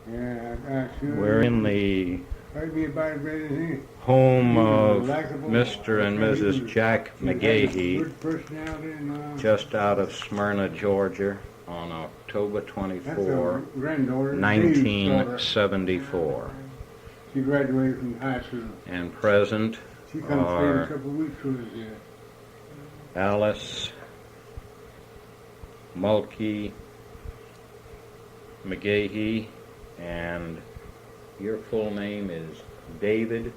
We're in the home of Mr. and Mrs. Jack McGahee, just out of Smyrna, Georgia, on October 24, 1974. She graduated from high school. And present are Alice, Mulkey, McGahee, and your full name is David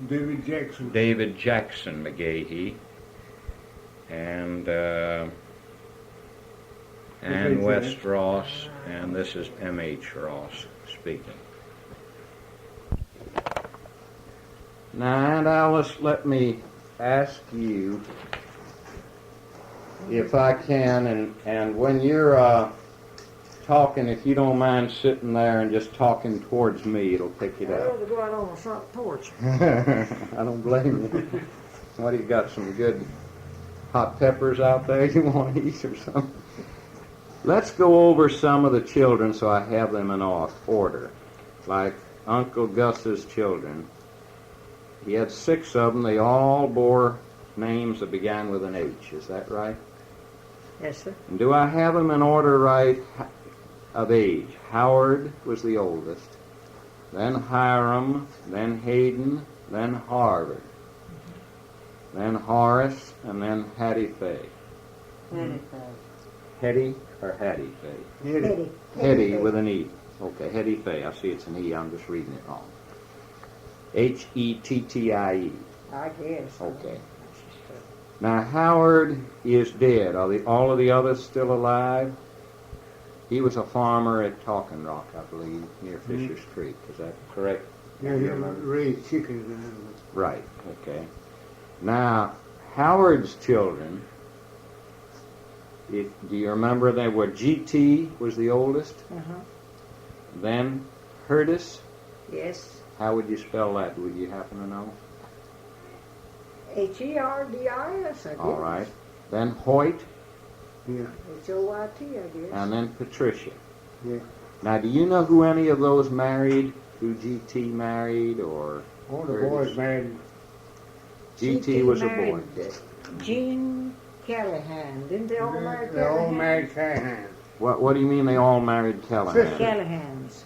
Jackson. David Jackson McGahee, and Ann West Ross, and this is M.H. Ross speaking. Now, Aunt Alice, let me ask you, if I can, and when you're talking, if you don't mind sitting there and just talking towards me, it'll pick it I'd up. rather go out on the front porch. I don't blame you. What, you got some good hot peppers out there you want to eat or something? Let's go over some of the children so I have them in order. Like Uncle Gus's children. He had 6 of them. They all bore names that began with an H. Is that right? Yes, sir. And do I have them in order right of age? Howard was the oldest. Then Hiram. Then Hayden. Then Harvard. Then Horace. And then Hattie Faye. Hetty or Hattie Faye? Hetty. Hetty with an E. Okay, Hetty Faye. I see it's an E. I'm just reading it wrong. H-E-T-T-I-E. I guess. Okay. Now, Howard is dead. Are all of the others still alive? He was a farmer at Talking Rock, I believe, near Fisher's Creek. Is that correct? Yeah, he raised chickens and everything. Right, okay. Now, Howard's children, do you remember they were G.T. was the oldest? Uh-huh. Then Herdis? Yes. How would you spell that? Would you happen to know? H-E-R-D-I-S, I guess. All right. Then Hoyt. Yeah. H-O-Y-T, I guess. And then Patricia. Yeah. Now, do you know who any of those married? Who G.T. married or? All the boys married. G.T. was a boy. Jean Callahan. Didn't they all marry Callahan? They all married Callahan. What do you mean they all married Callahan? Callahans.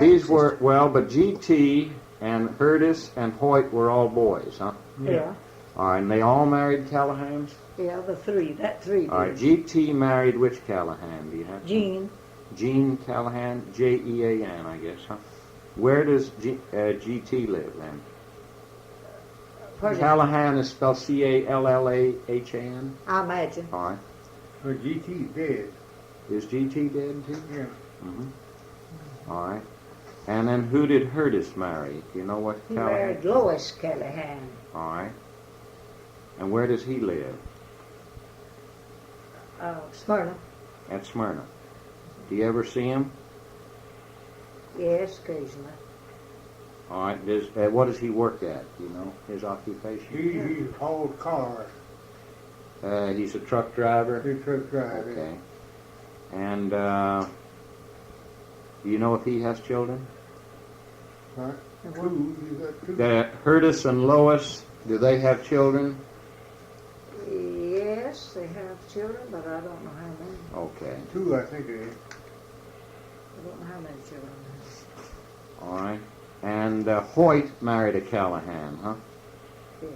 These were, well, but G.T. and Herdis and Hoyt were all boys, huh? Yeah. All right, and they all married Callahans? Yeah, the three. That three did. All right, G.T. married which Callahan? Do you have? Jean. Jean Callahan, J-E-A-N, I guess, huh? Where does G.T. live then? Callahan is spelled C-A-L-L-A-H-A-N? I imagine. All right. But G.T.'s dead. Is G.T. dead too? Yeah. Mm-hmm. All right. And then who did Herdis marry? Do you know what He Callahan? married Lois Callahan. All right. And where does he live? Smyrna. At Smyrna. Do you ever see him? Yes, occasionally. All right. What does he work at? Do you know his occupation? He hauled cars. He's a truck driver? He's a truck driver. Okay. And do you know if he has children? Right. Two. He's got two. Herdis and Lois, do they have children? Yes, they have children, but I don't know how many. Okay. Two, I think it is. I don't know how many children. All right. And Hoyt married a Callahan, huh? Yes.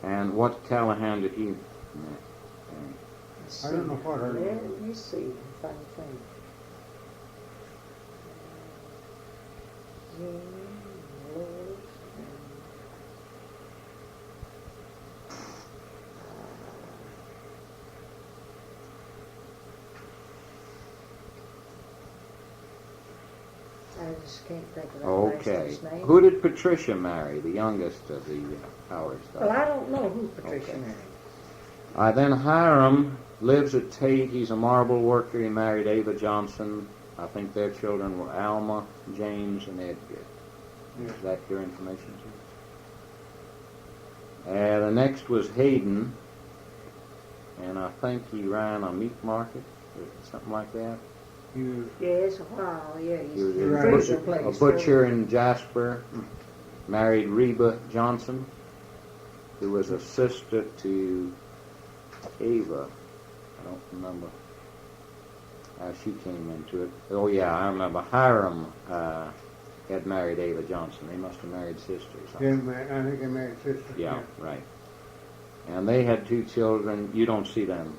And what Callahan did he? I don't know what her name is. Let me see if I can think. Jean, Lois, I just can't think of that Okay. last name. Who did Patricia marry, the youngest of the Howards? Well, I don't know who Patricia Okay. married. Then Hiram lives at Tate. He's a marble worker. He married Ava Johnson. I think their children were Alma, James, and Edgar. Yeah. Is that your information, too? The next was Hayden, and I think he ran a meat market or something like that. He was, Yes, a while, yeah. He was in Right. freezer a place. butcher in Jasper. Married Reba Johnson, who was a sister to Ava. I don't remember how she came into it. Oh yeah, I remember Hiram had married Ava Johnson. They must have married sisters. I think he married sister. Yeah, right. And they had two children. You don't see them,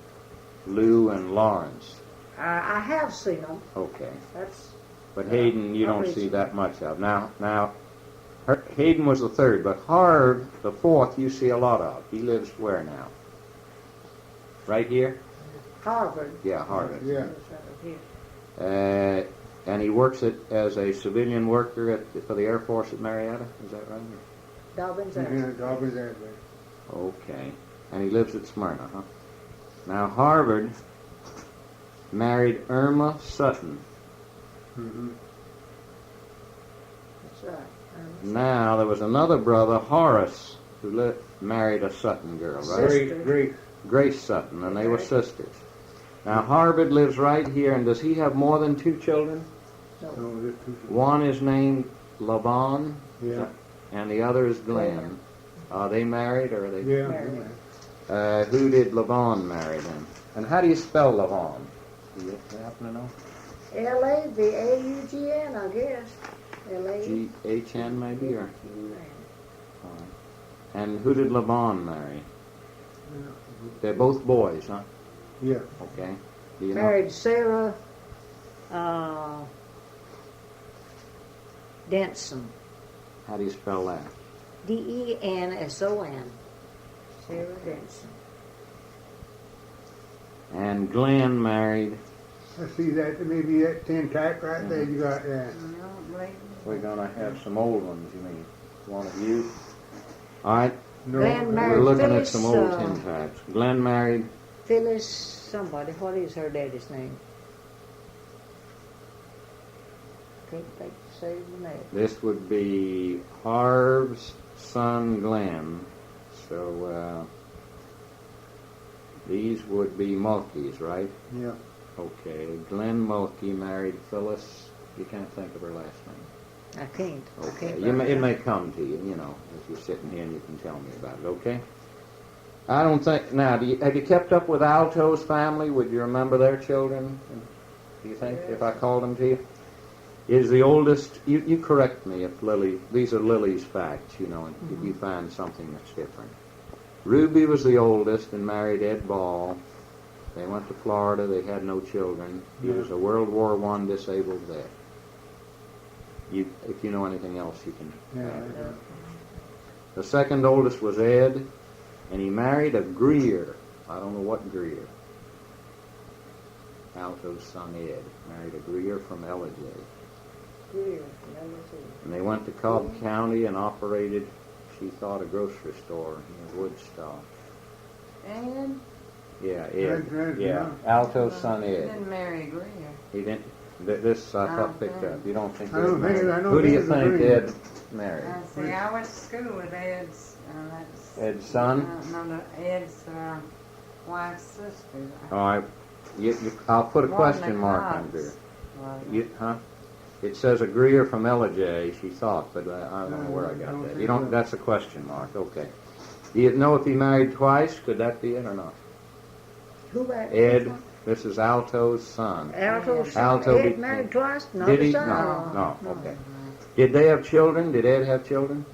Lou and Lawrence. I have seen them. Okay, That's but Hayden, you don't Obviously. see that much of. Now, Hayden was the third, but Harv, the fourth, you see a lot of. He lives where now? Right here? Harvard. Yeah, Harvard. Yeah. That's right here. And he works as a civilian worker for the Air Force at Marietta. Is that right? Dobbins. Yeah, Dobbins Airway. Okay. And he lives at Smyrna, huh? Now, Harvard married Irma Sutton. Mm-hmm. That's right. Now, there was another brother, Horace, who married a Sutton girl, right? Sister. Grace. Grace Sutton, and they were Okay. sisters. Now, Harvard lives right here, and does he have more than two children? No. No, this two. One is named Laban, Yeah. and the other is Glenn. Are they married, or are they? Yeah. Married. Who did Laban marry then? And how do you spell Laban? Do you happen to know? Laban, I guess. G-H-N maybe, or? And who did Laban marry? They're both boys, huh? Yeah. Okay. Do you know? Married Sarah Denson. How do you spell that? Denson. Sarah Denson. And Glenn married. I see that, maybe that tin tack right there, you got that. We're going to have some old ones, you mean? One of you? All right. No, Glenn We're married looking at Phyllis, some old tin tacks. Glenn married. Phyllis somebody. What is her daddy's name? Can't think to say the name. This would be Harv's son, Glenn. So these would be Mulkeys, right? Yeah. Okay. Glenn Mulkey married Phyllis. You can't think of her last name. I can't. Okay. Can't It may come to you, you know, if you're sitting here and you can tell me about it, okay? I don't think... Now, have you kept up with Alto's family? Would you remember their children? Do you think, if I called them to you? Is the oldest... You correct me if Lily... These are Lily's facts, you know, and if you find something that's different. Ruby was the oldest and married Ed Ball. They went to Florida. They had no children. He was a World War I disabled vet. If you know anything else, you can Yeah. add it. The second oldest was Ed, and he married a Greer. I don't know what Greer. Alto's son Ed married a Greer from Ellijay. Greer, And they went to Cobb County and operated, she thought, a grocery store in Woodstock. And Yeah, Ed. Right, Yeah, Alto's son he Ed. didn't marry Greer. He didn't. This I thought picked up. You don't think? I don't this think- married? I don't Who do you think it's think Greer. Ed married? See, I went to school with Ed's. That's, Ed's son? no, Ed's wife's sister. All right. I'll put a One question that mark Cobb's. under. Well, Huh? It says a Greer from Ellijay, she thought, but I don't know where I got that. You don't. That's a question mark. Okay. Do you know if he married twice? Could that be it or not? Who married? Ed. This is Alto's son. Alto's Alto Ed be- married twice? No, Did he? son. No. Okay. Did they have children? Did Ed have children?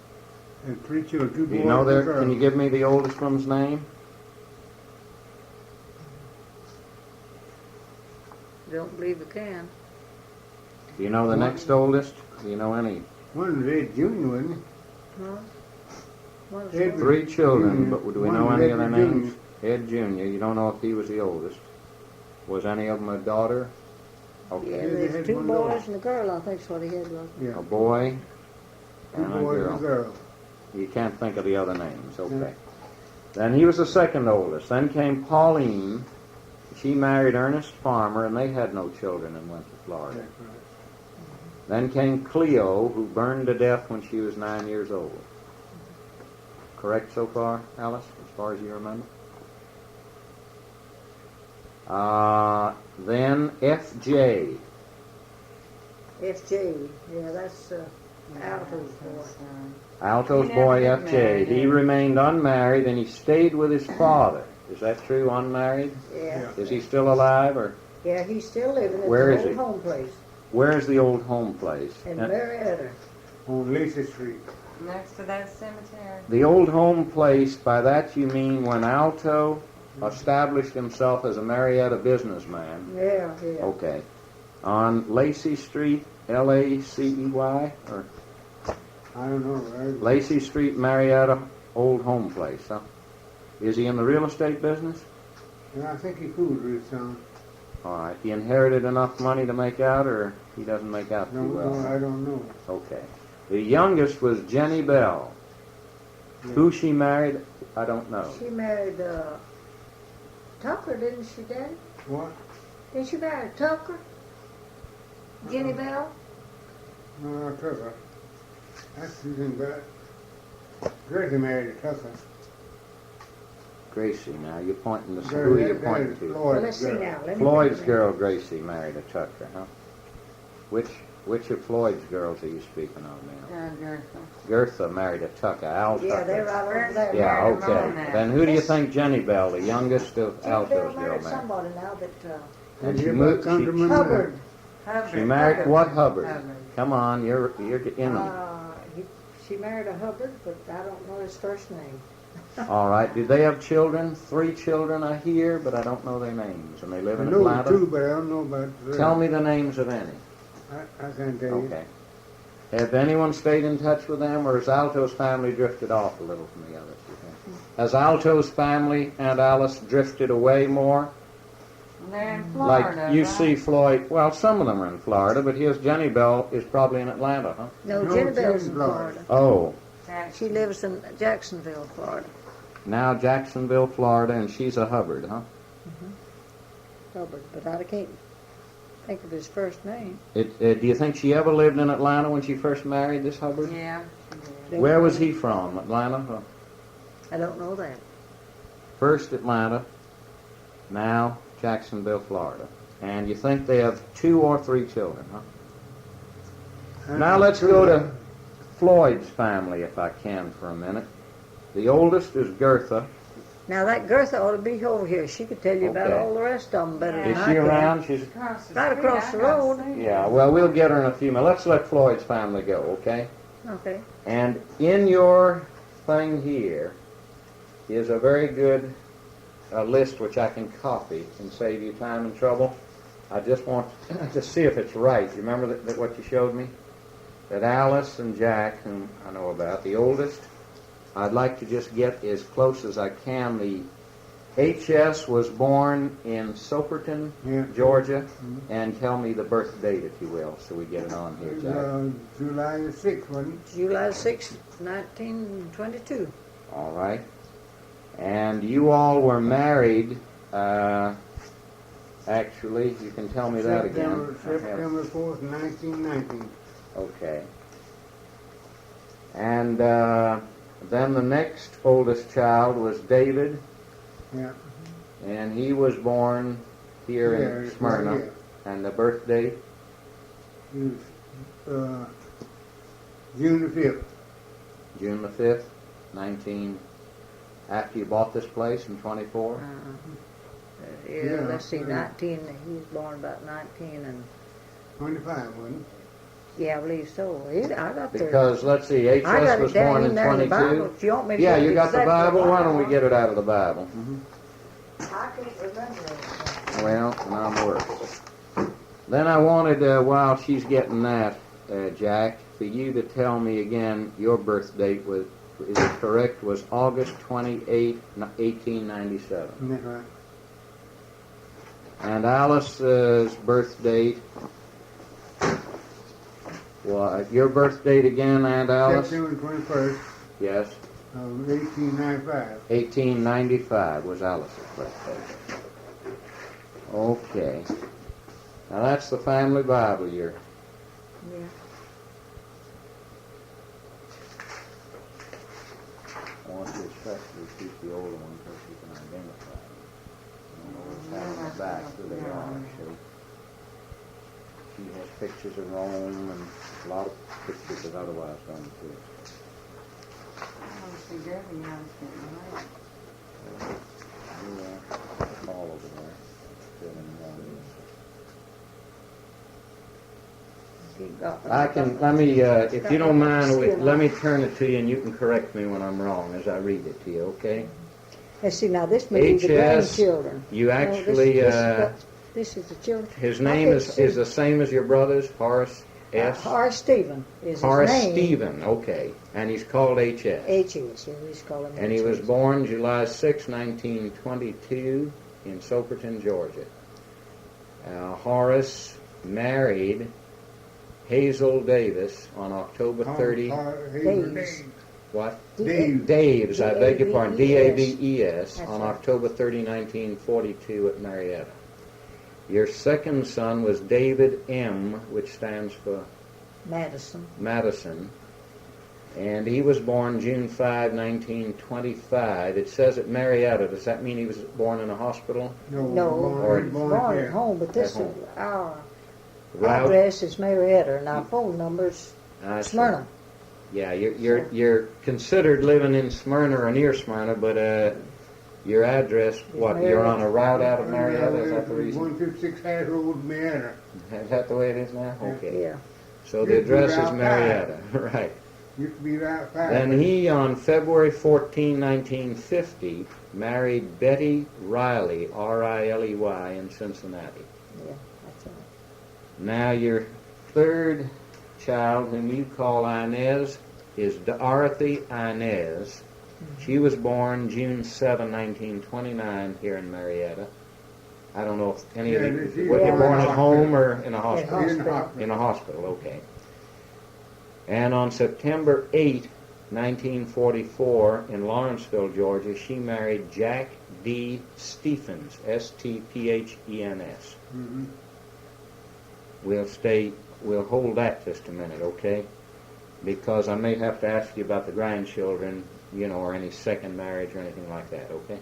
And 3 children, 2 boys Do you know and a their? girl. Can you give me the oldest one's name? Don't believe it can. Do you know the next oldest? Do you know any? One was Ed Jr., wasn't he? Huh? What was Ed that? 3 children, Jr. but do we One know was any of their Edward Jr. names? Ed Jr. You don't know if he was the oldest. Was any of them a daughter? Yeah, Okay. they there's had 2 one boys daughter. and a girl, I think's what he had, wasn't Yeah. A boy 2 and a boys and a girl. girl. You can't think of the other names. Okay. Then he was the second oldest. Then came Pauline. She married Ernest Farmer, and they had no children and went to Florida. That's right. Then came Cleo, who burned to death when she was 9 years old. Correct so far, Alice, as far as you remember? Then F.J. F.J. Yeah, that's Alto's boy. Alto's He never boy did F.J. marry He him. remained unmarried and he stayed with his father. Is that true, unmarried? Yeah. Is he still alive, or Yeah, he's still living at Where the is old he? home place where's the old home place? in Marietta. On Lisa Street. Next to that cemetery. The old home place, by that you mean when Alto established himself as a Marietta businessman. Yeah, yeah. Okay. On Lacey Street, L-A-C-E-Y, or I don't know. Lacey Street, Marietta, old home place, huh? Is he in the real estate business? I think he fooled his son. All right. He inherited enough money to make out, or he doesn't make out too well? I don't know. Okay. The youngest was Jenny Bell. Yeah. Who she married, I don't know. She married Tucker, didn't she, Daddy? What? Didn't she marry Tucker? Jenny Bell? No, Tucker. That's Susan Bell. Gertha married Tucker. Gracie, now you're pointing to who are you pointing to? Well, let's see now. Let me Floyd's think. girl Gracie married a Tucker, huh? Which of Floyd's girls are you speaking of now? Gertha. Gertha married a Tucker, Al Tucker. Yeah, they're right over there. Yeah, married her okay. mom now. Then who do you think Jenny Bell, the youngest of Jenny Bell Alto's girl, married married? somebody now that And She she moved. Hubbard. Hubbard. She married what Hubbard? Hubbard. Come on, you're in them. She married a Hubbard, but I don't know his first name. All right. Did they have children? 3 children I hear, but I don't know their names. And they live I in know Atlanta? two, but I don't know about the Tell me the names of any. I can't tell you. Okay. Have anyone stayed in touch with them, or has Alto's family drifted off a little from the others, you think? Has Alto's family and Alice drifted away more? They're in Florida. Like you right? see Floyd, well, some of them are in Florida, but his Jenny Bell is probably in Atlanta, huh? No, No, Jenny she's Bell's in in Florida. Florida. Oh, She lives in Jacksonville, Florida. now Jacksonville, Florida, and she's a Hubbard, huh? Hubbard, but I can't think of his first name. Do you think she ever lived in Atlanta when she first married this Hubbard? Yeah. Where was he from? Atlanta? Huh? I don't know that. First Atlanta, now Jacksonville, Florida. And you think they have 2 or 3 children, huh? Now let's go to Floyd's family, if I can, for a minute. The oldest is Gertha. Now that Gertha ought to be over here. She could tell you about Okay. all the rest of them better Is than I she can. around? She's Across the Right street, across the I gotta road. see yeah. her. Well, we'll get her in a few minutes. Let's let Floyd's family go, okay? Okay. And in your thing here is a very good list which I can copy and save you time and trouble. I just want to see if it's right. You remember that what you showed me? That Alice and Jack, whom I know about, the oldest, I'd like to just get as close as I can. The H.S. was born in Soperton, Yeah. Georgia, and tell me the birth date, if you will, so we get it on here, Jack. July the 6th, wasn't it? July 6, 1922. All right. And you all were married, actually, you can tell me that again. I have- September 4th, 1919. Okay. And then the next oldest child was David, Yeah. and he was born here in Smyrna. Yeah. And the birth date? He was June the 5th. June the 5th, after you bought this place in 24? Yeah, let's see, 19. He was born about 19, and 25, wasn't it? yeah, I believe so. I got the. Because, let's see, I got H.S. it was down born in in there in the Bible. 22. If you want me to Yeah, get you got the exact Bible? Why don't we Bible. get it out of the Bible? I can't remember it. Well, I'm worse. Then I wanted, while she's getting that, Jack, for you to tell me again your birth date was, is it correct, was August 28, 1897. Isn't that right? And Alice's birth date, what, your birth date again, Aunt Alice? September 21st Yes, of 1895. 1895 was Alice's birthday. Okay. Now that's the family Bible you're... Yeah. I want you to especially keep the older one because you can identify them. always have on the back who they are, see. She has pictures of Rome and a lot of pictures of otherwise done too. Oh, see, Gertha knows it, right? Yeah, all over there. Still in one. I can, let me, if you don't mind, let me turn it to you and you can correct me when I'm wrong as I read it to you, okay? Let's see, now this may be the HS, grandchildren. you No, actually, this is the children. his name is the same as your brother's, Horace S.? Horace Stephen is Horace his name. Stephen, okay. And he's called HS. H.S., yeah, we just call him And he was HS. born July 6, 1922 in Soperton, Georgia. Horace married Hazel Davis on October 30. Daves. What? Dave. Daves, I beg your pardon, D-A-V-E-S. D-A-V-E-S, That's on right. October 30, 1942 at Marietta. Your second son was David M., which stands for Madison, and he was born June 5, 1925. It says at Marietta. Does that mean he was born in a hospital? No, born, he's born at home, but this At home. is our Route? address is Marietta, and our phone number's I see. Smyrna. Yeah, you're considered living in Smyrna or near Smyrna, but your address, what? You're on a route out of Marietta. Is that the reason? 156 Hash Road, Marietta. Is that the way it is now? Okay. Yeah. So the Used to be address is Route Marietta, right? Used to be Route 5. Then he, on February 14, 1950, married Betty Riley, R-I-L-E-Y, in Cincinnati. Yeah, that's right. Now your third child, whom you call Inez, is Dorothy Inez. She was born June 7, 1929, here in Marietta. I don't know if any of you, were you born at home or in a hospital? In the hospital. In a hospital, okay. And on September 8, 1944, in Lawrenceville, Georgia, she married Jack D. Stephens, S-T-P-H-E-N-S. Mhm. We'll hold that just a minute, okay? Because I may have to ask you about the grandchildren, or any second marriage or anything like that, okay?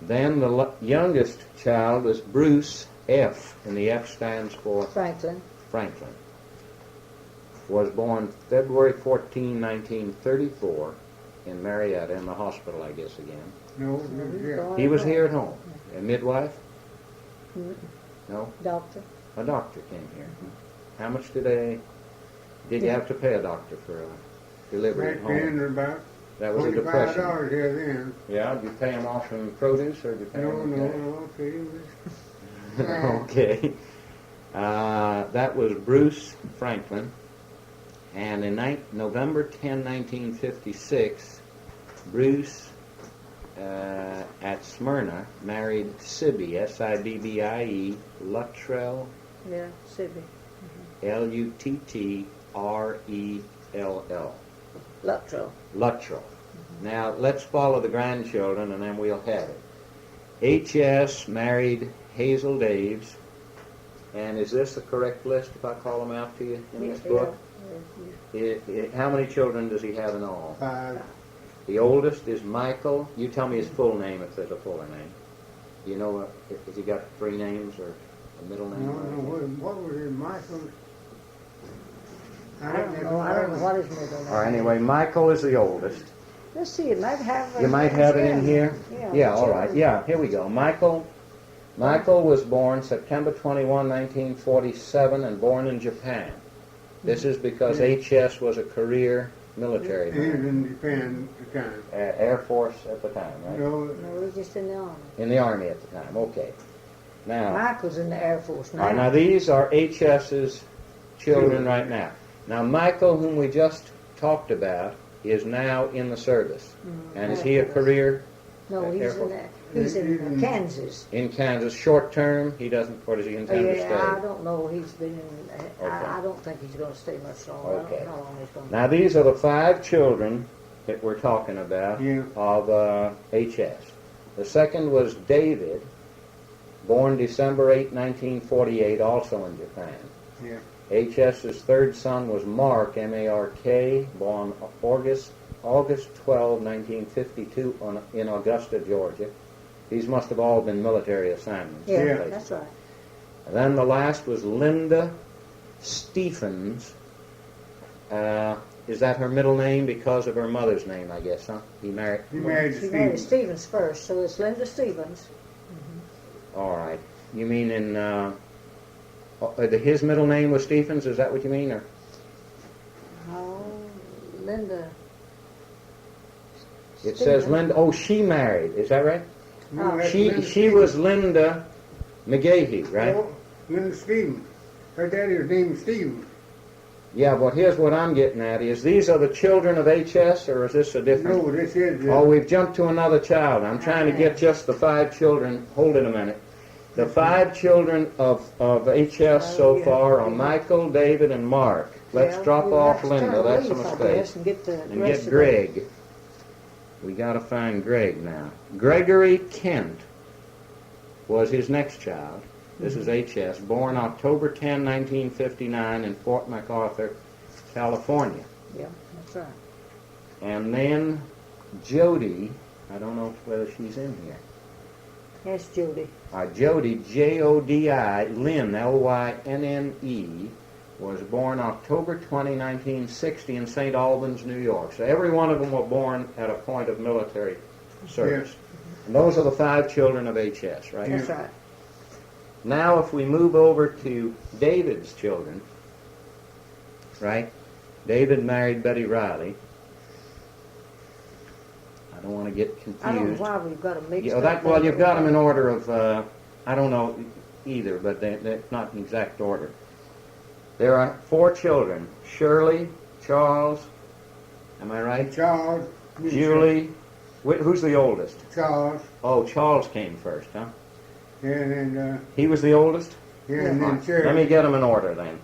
Then the youngest child is Bruce F., and the F stands for Franklin. Franklin. Was born February 14, 1934, in Marietta, in the hospital, I guess, again. No, yeah. He was here at home. A midwife? Mm, No? Doctor. A doctor came here. How much did you have to pay a doctor for a delivery at Back then, home? they're about That was a depression. $25 here then. Yeah, did you pay him off in produce or did you pay No, him in cash? no, okay. Okay. That was Bruce Franklin. And in November 10, 1956, Bruce at Smyrna married Sibby, S-I-B-B-I-E, Luttrell, Yeah, Sibby. L-U-T-T-R-E-L-L. Luttrell. Luttrell. Now, let's follow the grandchildren, and then we'll have it. H.S. married Hazel Daves. And is this the correct list if I call them out to you in this book? How many children does he have in all? 5. The oldest is Michael. You tell me his full name if there's a fuller name. Do you know if he got 3 names or a middle No, name? no, or anything? what was it, Michael? I don't know what his middle name Or anyway, Michael is the oldest. Let's see, it might have... You might have it in here? Yeah, all right. Yeah, here we go. Michael was born September 21, 1947, and born in Japan. This is because H.S. was a career military He was man. in Japan at the time. Air Force at the time, right? No, No, he's just in the Army. In the Army at the time, okay. Now, Michael's in the Air Force all right, now. now these are H.S.'s children right now. Now, Michael, whom we just talked about, is now in the service. And is he a career No, Air he's Force? he's in Kansas. in Kansas, short term? He doesn't, or does he intend to I stay? don't know. He's been in... I don't think he's going to stay much longer. Okay. I don't know how long he's going to... Now, these are the 5 children that we're talking about Yeah. of H.S. The second was David, born December 8, 1948, also in Japan. yeah. H.S.'s third son was Mark, M-A-R-K, born August 12, 1952, in Augusta, Georgia. These must have all been military assignments. Yeah, Yeah. that's right. And then the last was Linda Stephens. Is that her middle name because of her mother's name, I guess, huh? He married. He married She married Stevens. Stevens first, so it's Linda Stevens. All right. You mean in his middle name was Stephens? Is that what you mean, or? Oh, Linda. It says Stevens. Linda. Oh, she married. Is that right? No, that's She Linda she Stevens. was Linda McGahee, right? No, Linda Stevens. Her daddy's name is Stevens. Yeah, but here's what I'm getting at: is these are the children of HS, or is this a different? No, this is. Oh, we've jumped to another child. I'm trying to get just the 5 children. Hold it a minute. The 5 children of HS so yeah. far are Michael, David, and Mark. Let's Well, drop we'll off have to Linda. turn That's a leaf, I mistake. guess, and get the And rest get of Greg. We got to find Greg now. Gregory Kent was his next child. This is HS, born October 10, 1959 in Fort MacArthur, California. Yeah, that's right. And then Jody, I don't know whether she's in here. Yes, Judy. Jody, J-O-D-I, Lynn, L-Y-N-N-E, was born October 20, 1960 in St. Albans, New York. So every one of them were born at a point of military service. Yes. And those are the 5 children of HS, right? That's right. Now if we move over to David's children, right? David married Betty Riley. I don't want to get confused. I don't know why we've got them mixed Yeah, up. well, you've got them in order of, I don't know either, but they're not in exact order. There are 4 children: Shirley, Charles, am I right? Charles. Julie. Who's the oldest? Charles. Oh, Charles came first, huh? And then, He was the oldest? yeah, and then Let me Shirley. get them in order then.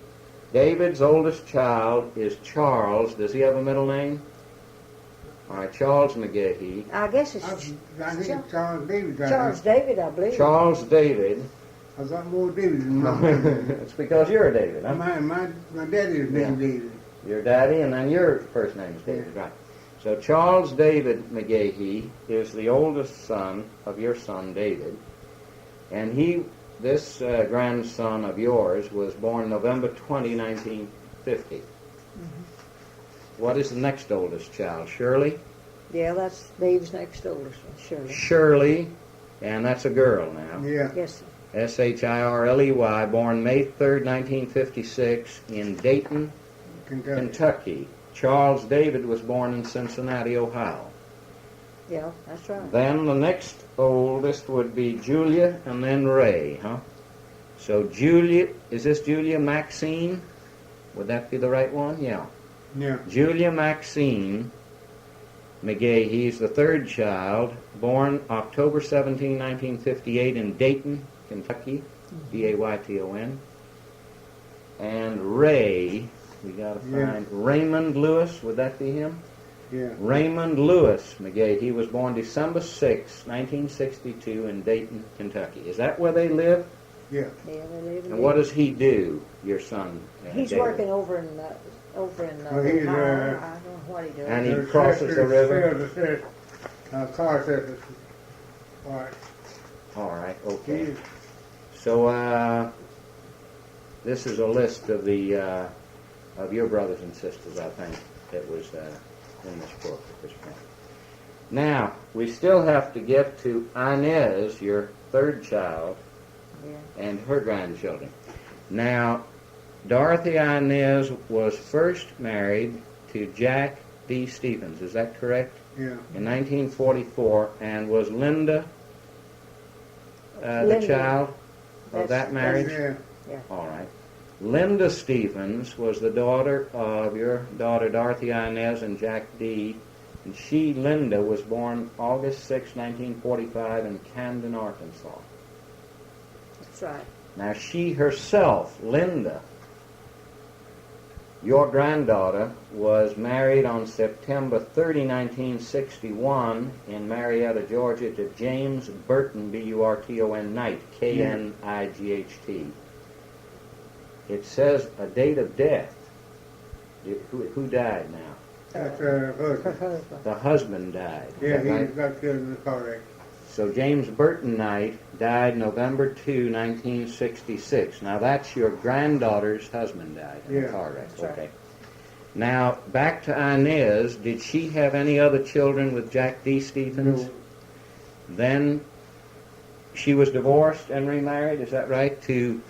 David's oldest child is Charles. Does he have a middle name? All right, Charles McGahee. I guess it's I think Charles David. Charles David, I believe. Charles David. I got more David than mine. It's because you're a David, huh? My daddy's name David. Your daddy, and then your first name is David, right? So Charles David McGahee is the oldest son of your son David, and this grandson of yours was born November 20, 1950. What is the next oldest child? Shirley? Yeah, that's Dave's next oldest one, Shirley. Shirley, and that's a girl now. Yeah. Yes, sir. Shirley, born May 3rd, 1956 in Dayton, Kentucky. Kentucky. Charles David was born in Cincinnati, Ohio. Yeah, that's right. Then the next oldest would be Julia and then Ray, huh? So Julia, is this Julia Maxine? Would that be the right one? Yeah. Yeah. Julia Maxine McGahee, he's the 3rd child, born October 17, 1958 in Dayton, Kentucky, D-A-Y-T-O-N. And Ray, we got to find Raymond Lewis, would that be him? Yeah. Raymond Lewis McGahee, he was born December 6, 1962 in Dayton, Kentucky. Is that where they live? Yeah. Yeah, they live in And what does he do, your son? He's David? working over in Well, he's, Ohio. I don't know what he does. And he crosses the river? Car service. All right. All right, okay. So this is a list of the of your brothers and sisters, I think, that was in this book at this point. Now, we still have to get to Inez, your 3rd child, Yeah. and her grandchildren. Now, Dorothy Inez was first married to Jack D. Stevens, is that correct? Yeah. In 1944, and was Linda the Linda. child of that marriage? Yeah. All right. Linda Stevens was the daughter of your daughter Dorothy Inez and Jack D. And she, Linda, was born August 6, 1945 in Camden, Arkansas. That's right. Now she herself, Linda, your granddaughter, was married on September 30, 1961 in Marietta, Georgia to James Burton, B-U-R-T-O-N, Knight, K-N-I-G-H-T. It says a date of death. Who died now? That's Her husband. husband. The husband died. Yeah, he right? got killed in the car wreck. So James Burton Knight died November 2, 1966. Now that's your granddaughter's husband died in a Yeah, car wreck. that's right. Okay. Now back to Inez. Did she have any other children with Jack D. Stephens? No. Then she was divorced and remarried, is that right, to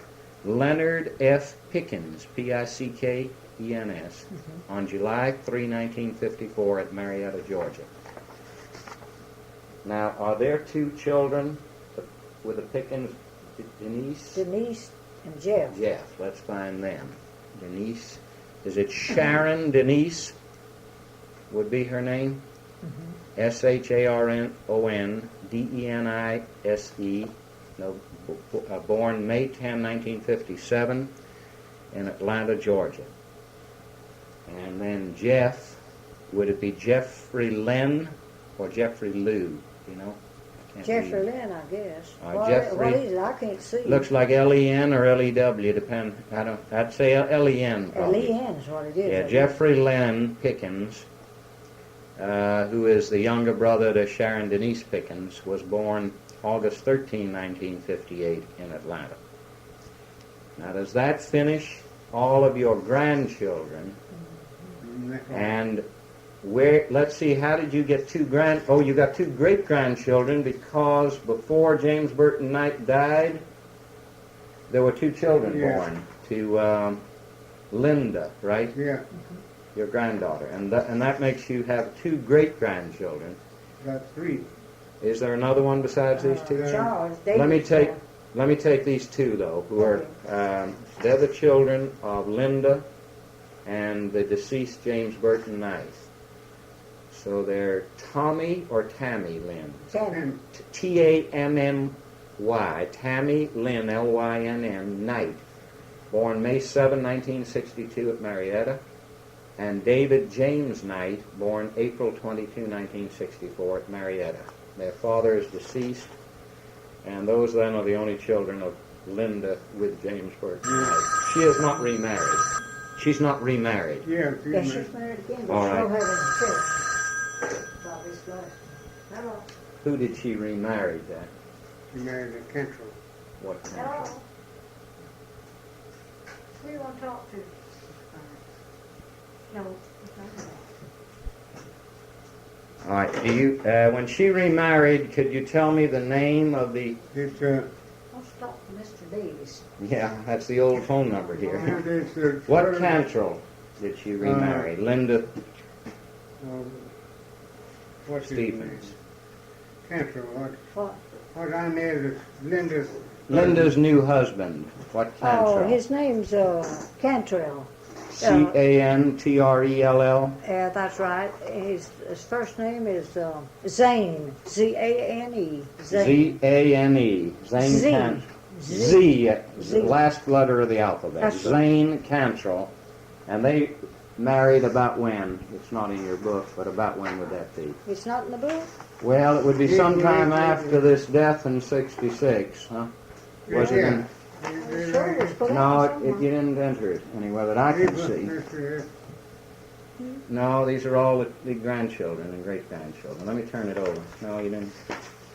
Leonard F. Pickens, Pickens, on July 3, 1954 at Marietta, Georgia. Now, are there two children with the Pickens, Denise? Denise and Jeff. Jeff, let's find them. Denise, is it Sharon Denise would be her name? SHARONDENISE, born May 10, 1957 in Atlanta, Georgia. And then Jeff, would it be Jeffrey Lynn or Jeffrey Lou? You know? I can't Jeffrey read. Lynn, I guess. Jeffrey- What is it? I can't see. Looks like Len or LEW, depend. I'd say Len probably. Leanne is what it is. Yeah, Jeffrey Lynn Pickens, who is the younger brother to Sharon Denise Pickens, was born August 13, 1958 in Atlanta. Now, does that finish all of your grandchildren? And where? Let's see. How did you get two you got two great grandchildren, because before James Burton Knight died, there were two children born to Linda, right? Yeah, Your granddaughter, and that makes you have two great grandchildren. got three. Is there another one besides these two? Charles. Let me David's take boy. let me take these two though, who are they're the children of Linda and the deceased James Burton Knight. So they're Tommy or Tammy Lynn. Tammy. Tammy, Tammy Lynn, Lynn, Knight, born May 7, 1962 at Marietta, and David James Knight, born April 22, 1964 at Marietta. Their father is deceased, and those then are the only children of Linda with James Burton Knight. She is not remarried. She's not remarried. Yeah, Yeah, she's married again, but All she's right. not having church. About this last. Hello. Who did she remarry then? she married a Cantrell. What country? Hello. Who do you want to talk to? No. All right. Do you, when she remarried, could you tell me the name of the? It's Let's talk to Mr. Davis. Yeah, that's the old phone number here. it's What Cantrell did she remarry? Linda what's his name? Stevens. Cantrell. What? What I know is Linda's. Linda's new husband. What Oh, Cantrell? his name's Cantrell. Cantrell. Yeah, that's right. His first name is Zane. Zane. Zane. Zane. Zane Z. Cantrell. Z. The last letter of the alphabet. That's right. Zane Cantrell. And they married about when? It's not in your book, but about when would that be? It's not in the book? Well, it would be sometime after this death in '66, huh? Was it in? I'm sure it was put No, out you somewhere. didn't enter it anywhere that I can see. No, these are all the grandchildren and great-grandchildren. Let me turn it over. No, you didn't.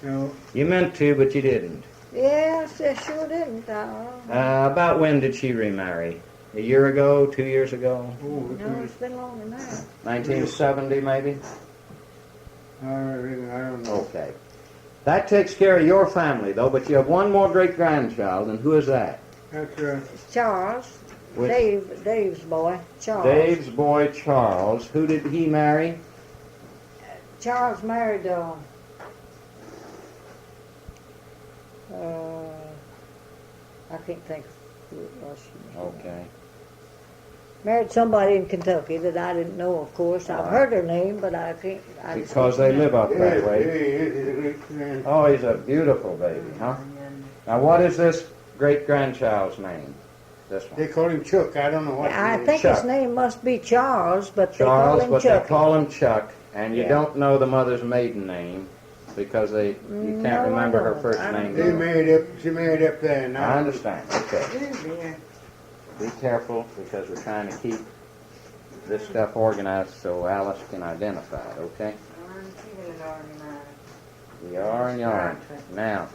No, You meant to, but you didn't. Yes, I sure didn't. About when did she remarry? A year ago? 2 years ago? oh, No, it's been longer than that. 1970, maybe? I don't know. Okay. That takes care of your family, though, but you have one more great-grandchild, and who is that? That's It's Charles. Which- Dave's boy. Charles. Dave's boy, Charles. Who did he marry? Charles married, I can't think of who it was. Okay. Married somebody in Kentucky that I didn't know, of course. I've heard her name, but I can't. I just Because they live up that Yeah, way. it's a great man. Oh, he's a beautiful baby, huh? Now, what is this great-grandchild's name? This They one. call him Chuck. I don't know what. I his think Chuck. his name must be Charles, but they Charles, call him but Chuck. they call him Chuck, and you Yeah. don't know the mother's maiden name because you No, can't I remember her don't. first I name. don't They know. married up. She married up there. And I understand. Okay. Yeah. Be careful because we're trying to keep this stuff organized so Alice can identify it, okay? She was already married. You are and you aren't. Now,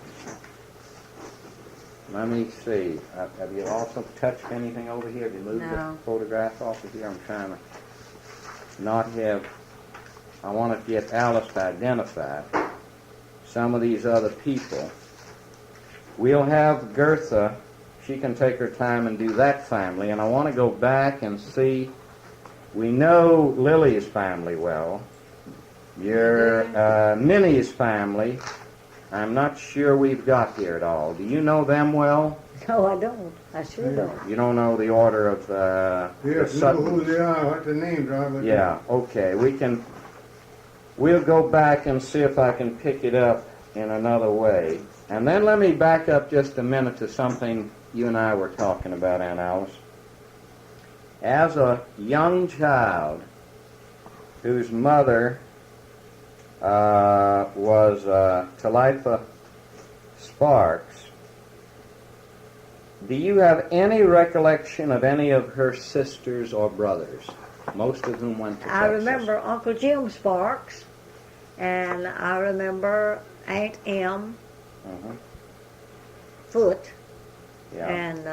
let me see. Have you also touched anything over here? Have you moved No. the photograph off of here? I'm trying to not have... I want to get Alice to identify some of these other people. We'll have Gertha. She can take her time and do that family. And I want to go back and see... We know Lily's family well. Your Minnie's family, I'm not sure we've got here at all. Do you know them well? No, I don't. I sure don't. You don't know the order of Yes, the know who they are, what their names are. But Yeah, okay. We'll go back and see if I can pick it up in another way. And then let me back up just a minute to something you and I were talking about, Aunt Alice. As a young child whose mother was Talitha Sparks, do you have any recollection of any of her sisters or brothers, most of whom went to Texas? I remember Uncle Jim Sparks, and I remember Aunt M. Foot, Yeah. and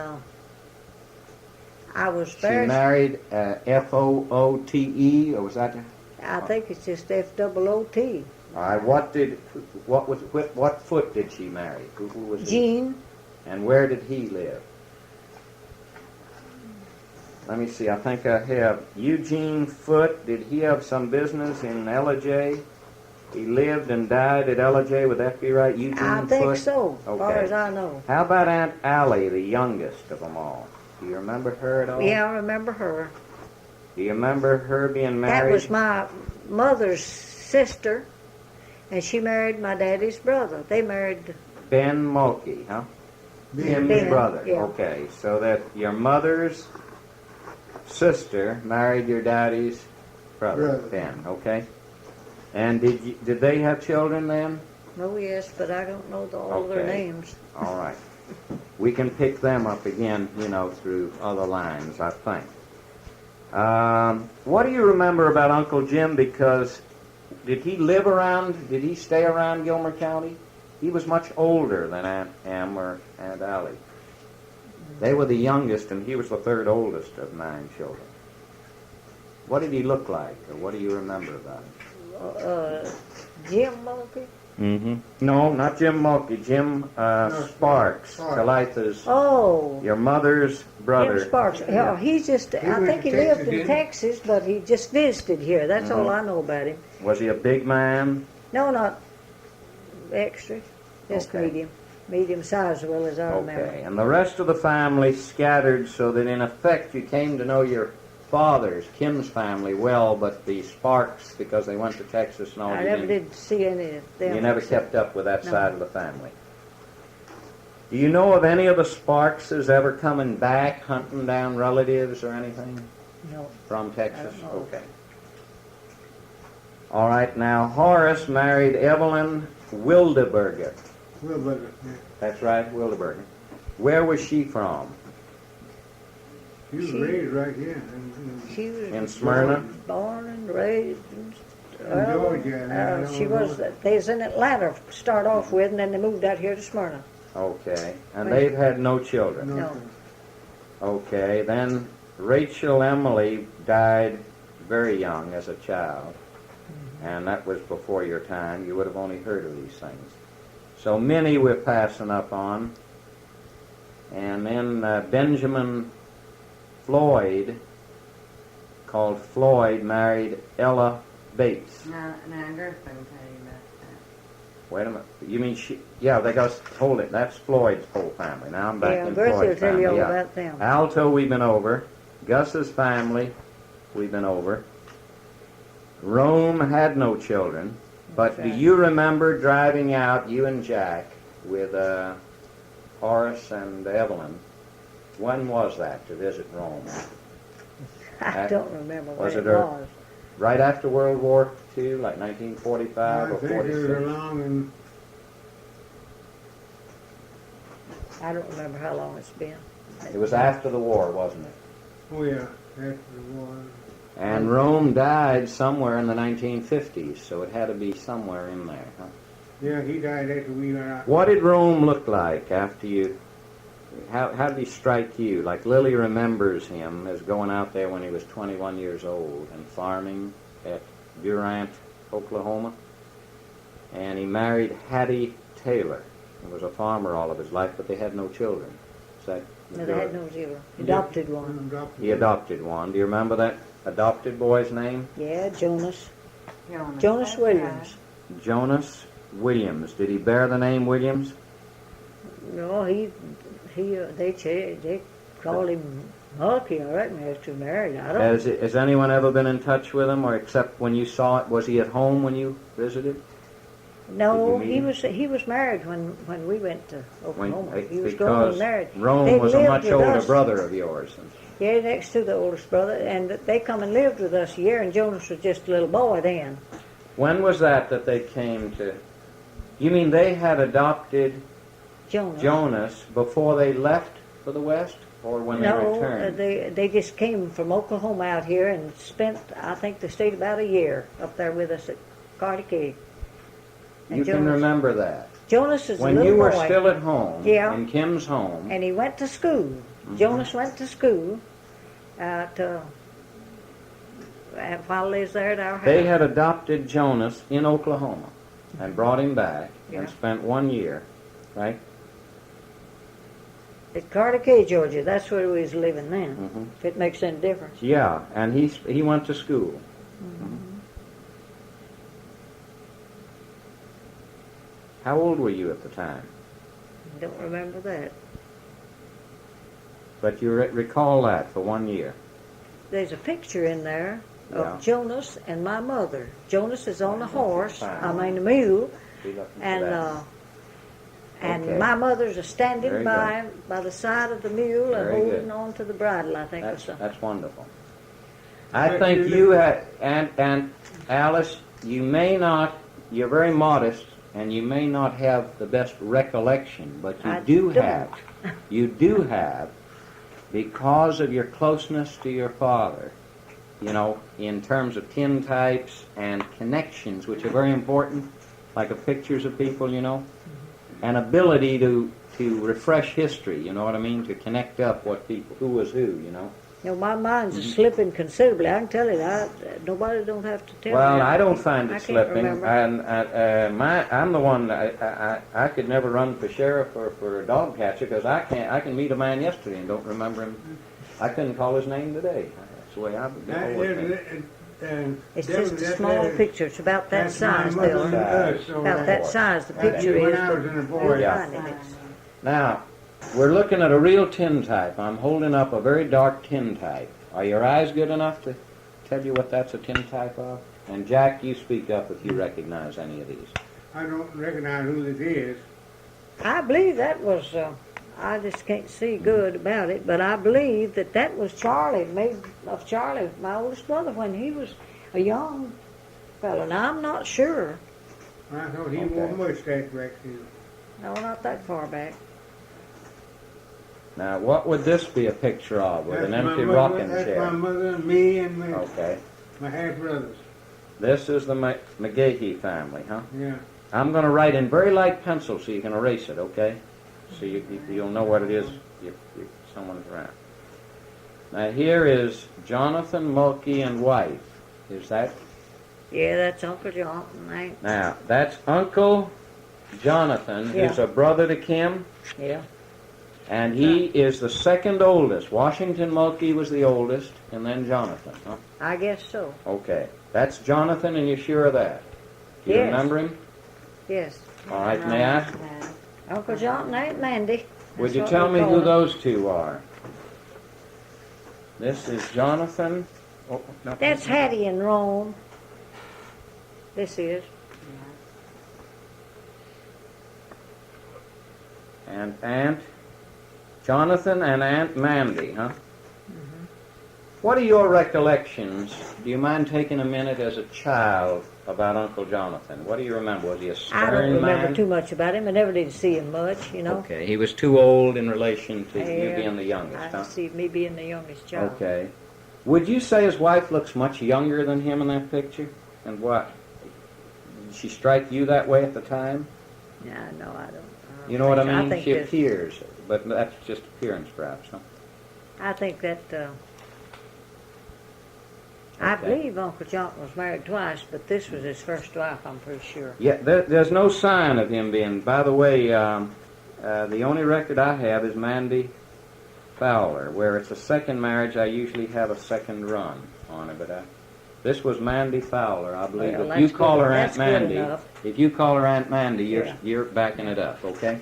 I was She very... married F-O-O-T-E, or was that? I think it's just F-O-O-T. All right. What Foot did she marry? Who was he? Jean. And where did he live? Let me see. I think I have Eugene Foot. Did he have some business in Ellijay? He lived and died at Ellijay. Would that be right? Eugene I Foot? think so, as far Okay. as I know. How about Aunt Allie, the youngest of them all? Do you remember her at all? Yeah, I remember her. Do you remember her being That married? was my mother's sister, and she married my daddy's brother. They married... Ben Mulkey, huh? Him's Ben, brother. yeah. Okay, so that your mother's sister married your daddy's brother, Ben. Okay. And did they have children then? Oh, yes, but I don't know all their Okay. names. All right. We can pick them up again, through other lines, I think. What do you remember about Uncle Jim? Because did he stay around Gilmer County? He was much older than Aunt Em or Aunt Allie. They were the youngest, and he was the third oldest of 9 children. What did he look like, or what do you remember about him? Jim Mulkey? Mm-hmm. No, not Jim Mulkey. Jim Sparks, Talitha's, your mother's brother. Jim Sparks. Yeah, he's just... I went think to he lived Texas, in didn't he? Texas, but he just visited here. That's all I know about him. Was he a big man? No, not extra. Just Okay. medium size, as well as I remember. Okay, and the rest of the family scattered so that in effect you came to know your father's, Kim's family, well, but the Sparks, because they went to Texas and all, I you never didn't- did see any of them. You never kept up with that No. side of the family. Do you know of any of the Sparkses ever coming back, hunting down relatives or anything No. from Texas? I don't know. Okay. All right, now Horace married Evelyn Wildeberger. Well, but, That's right, Wildeberger. Where was she from? he was She- raised right here. She was In Smyrna? born and raised in Georgia, and I don't she was. know. They was in Atlanta to start off with, and then they moved out here to Smyrna. Okay, and Right. they've had no children. No. No. Okay, then Rachel Emily died very young as a child, and that was before your time. You would have only heard of these things. So Minnie we're passing up on, and then Benjamin Floyd, called Floyd, married Ella Bates. Now Gertha can tell you about that. Wait a minute, you mean she? Yeah, they got hold it. That's Floyd's whole family. Now I'm back Yeah, in Gertha will Floyd's tell family. you all yeah. about them. Alto we've been over. Gus's family we've been over. Rome had no children, but do Okay. you remember driving out, you and Jack, with Horace and Evelyn? When was that, to visit Rome? I don't remember Was what it it her- was. Right after World War II, like 1945 I or think it was 46? along and I don't remember how long it's been. It was after the war, wasn't it? oh yeah, after the war. And Rome died somewhere in the 1950s, so it had to be somewhere in there, huh? Yeah, he died after we went out. What did Rome look like after you? How did he strike you? Like Lily remembers him as going out there when he was 21 years old and farming at Durant, Oklahoma. And he married Hattie Taylor. He was a farmer all of his life, but they had no children. Is that No, they had no children. Adopted one. He adopted one. Do you remember that adopted boy's name? Yeah, Jonas. Jonas. Jonas That's Williams. Jonas Williams. Did he bear the name Williams? No, they called him Mulkey, I reckon, after he married. I don't. Has anyone ever been in touch with him, or except when you saw it? Was he at home when you visited? No, Did you meet he was married when we went to Oklahoma. He was grown Because and married. Rome They was a lived much with older us. brother of yours. Yeah, next to the oldest brother, and they come and lived with us a year, and Jonas was just a little boy then. When was that they came to? You mean they had adopted Jonas before they left for the West, or when they No, returned? they just came from Oklahoma out here and spent, I think they stayed about a year up there with us at Carnegie. And You can remember that. Jonas is a When little you were boy. still at home, Yeah. in Kim's home, And he went to school. Jonas went to school while he was there at our house. they had adopted Jonas in Oklahoma and brought him back and Yeah. spent 1 year, right? At Carnegie, Georgia. That's where we was living then. Mhm. If it makes any difference. Yeah, and he went to school. Mhm. How old were you at the time? I don't remember that. But you recall that for 1 year. There's a picture in there of Yeah. Jonas and my mother. Jonas is on a horse, Fine. I mean a mule, Be looking for and that. and Okay. my mother's a standing Very by the side of the mule and Very holding good. on to the bridle, I think, or something. That's wonderful. I think you had, and Alice, you may not, you're very modest, and you may not have the best recollection, but you I do don't. have, you do have, because of your closeness to your father, you know, in terms of tintypes and connections, which are very important, like of pictures of people, you know, an ability to refresh history, you know what I mean, to connect up what people, who was who, you know. You know, my mind's slipping considerably. I can tell you that. Nobody don't have to tell me. Well, I don't find I it can't slipping, remember. and I'm the one. I could never run for sheriff or for a dog catcher because I can't. I can meet a man yesterday and don't remember him. I couldn't call his name today. That's the way I would always think. It's just a small picture. It's about that size, Bill. About that size. The picture When is. I was in the boy. Yeah. Tiny. Now, we're looking at a real tintype. I'm holding up a very dark tintype. Are your eyes good enough to tell you what that's a tintype of? And Jack, you speak up if you recognize any of these. I don't recognize who this is. I believe that was. I just can't see good about it, but I believe that was Charlie, made of Charlie, my oldest brother, when he was a young fellow. Now, I'm not sure. I thought he wore a mustache back then. No, not that far back. Now, what would this be a picture of with an That's my empty mother- rocking That's my chair? mother, me, and Okay. my half brothers. This is the McGahee family, huh? Yeah. I'm going to write in very light pencil so you can erase it, okay? So you'll know what it is if someone's around. Now, here is Jonathan Mulkey and wife. Is that? Yeah, that's Uncle John. Ain't. Now, that's Uncle Jonathan, who's Yeah. a brother to Kim, Yeah. and he is the second oldest. Washington Mulkey was the oldest, and then Jonathan, huh? I guess so. Okay. That's Jonathan, and you're sure of that? Do you Yes. remember him? Yes. All right, may I ask? Uncle John and Aunt Mandy. Would That's you what tell we me call who them. those two are? This is Jonathan. Oh, no. That's Hattie in Rome. This is. And Aunt Jonathan and Aunt Mandy, huh? What are your recollections? Do you mind taking a minute as a child about Uncle Jonathan? What do you remember? Was he a stern I don't remember man? too much about him. I never did see him much, you know. Okay, he was too old in relation to you Yeah, being the youngest, I huh? see me being the youngest child. Okay. Would you say his wife looks much younger than him in that picture? And what? Did she strike you that way at the time? Yeah, no, I don't. You know what I think- mean? think She that- appears, but that's just appearance, perhaps, huh? I think that, I Okay. believe Uncle John was married twice, but this was his first wife, I'm pretty sure. Yeah, there's no sign of him being. By the way, the only record I have is Mandy Fowler, where it's a second marriage. I usually have a second run on it, but this was Mandy Fowler, I believe. Well, If you that's call good- her Aunt that's good Mandy, enough. if you call her Aunt Mandy, Yeah. you're backing it up, okay?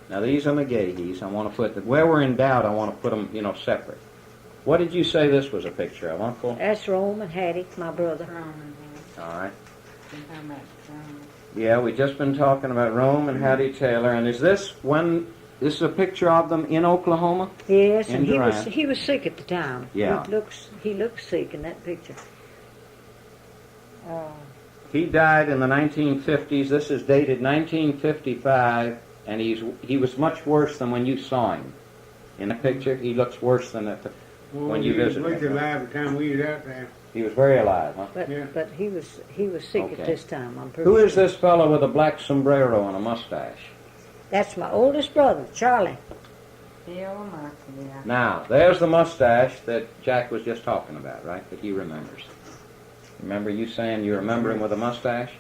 Now these are McGahees. I want to put where we're in doubt. I want to put them, separate. What did you say this was a picture of, Uncle? That's Rome and Hattie, my brother. Roman, All right. we're talking about Roman. Yeah, we've just been talking about Rome and Hattie Taylor, and is this is a picture of them in Oklahoma? Yes, In and Durant. he was sick at the time. Yeah. He looks sick in that picture. He died in the 1950s. This is dated 1955, and he was much worse than when you saw him. In the picture, he looks worse than when you visited He was him. alive the time we was out there. He was very alive, huh? But Yeah. but he was sick Okay. at this time. I'm pretty Who sure. is this fellow with a black sombrero and a mustache? That's my oldest brother, Charlie. Bill Mulkey, yeah. Now, there's the mustache that Jack was just talking about, right? That he remembers. Remember you saying you remember him with a mustache?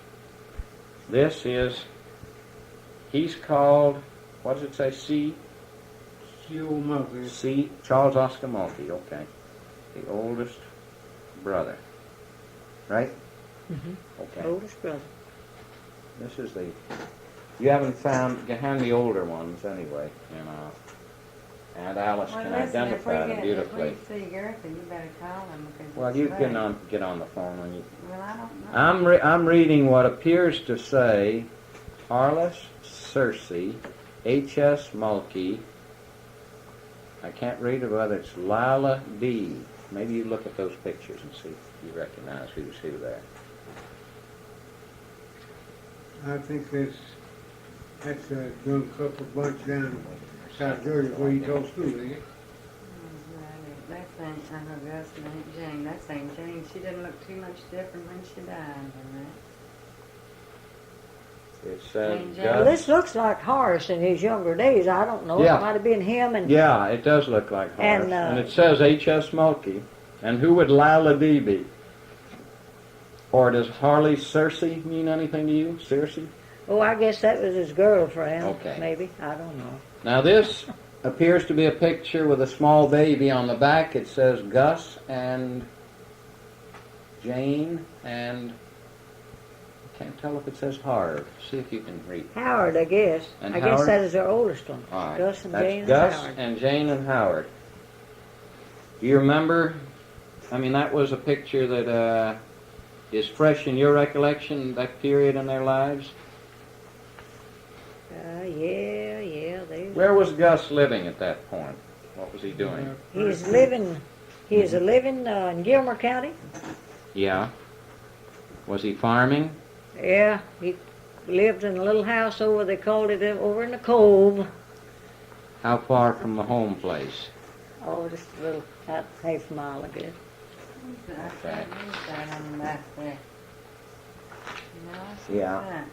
He's called, what does it say, C. Charles Oscar Mulkey, okay. The oldest brother. Right? Mhm. Okay. Oldest brother. This is you haven't found, you hand me older ones anyway, and Alice Well, can listen, identify them beautifully. if we see Gertha, you better call him because Well, it's you late. get on the phone when you. Well, I don't know. I'm reading what appears to say Harless Cersei, H.S. Mulkey. I can't read it, whether it's Lila D. Maybe you look at those pictures and see if you recognize who's who there. I think that's a young couple bunch down South Georgia where you told school, ain't it? That's Uncle Gus and Aunt Jane. That's Aunt Jane. She didn't look too much different when she died than It says Well, Well, Gus. this looks like Horace in his younger days. I don't know. Yeah. It might have been him and Yeah, it does look like Horace. And, And it says H.S. Mulkey. And who would Lila D be? Or does Harley Cersei mean anything to you? Cersei? oh, I guess that was his girlfriend. Okay. Maybe. I don't know. Now this appears to be a picture with a small baby on the back. It says Gus and Jane and I can't tell if it says Harv. See if you can read. Howard, I guess. And I guess Howard? that is their oldest one. All right. Gus and That's Jane Gus and Howard. and Jane and Howard. Do you remember? I mean, that was a picture that is fresh in your recollection, that period in their lives. Yeah. Where was Gus living at that point? What was he doing? He's living in Gilmer County. Yeah. Was he farming? Yeah, he lived in a little house over, they called it over in the cove. How far from the home place? Oh, just a little, about half a mile, I guess. I can't read that on the back there. No, I see Yeah. that.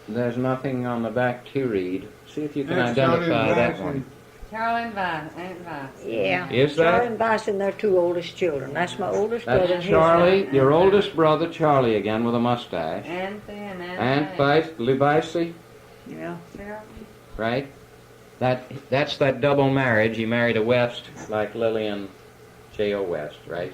There's nothing on the back to read. See if you can That's identify Charlie that Bison. one. Charlie and Vice, Aunt Vice. Yeah. Is that- Charlie and Bison, they're two oldest children. That's my oldest brother and That's his Charlie, wife. your oldest brother, Charlie again with a mustache. Auntie and Aunt Levice, Yeah. right? That's that double marriage. He married a West like Lillian J.O. West, right?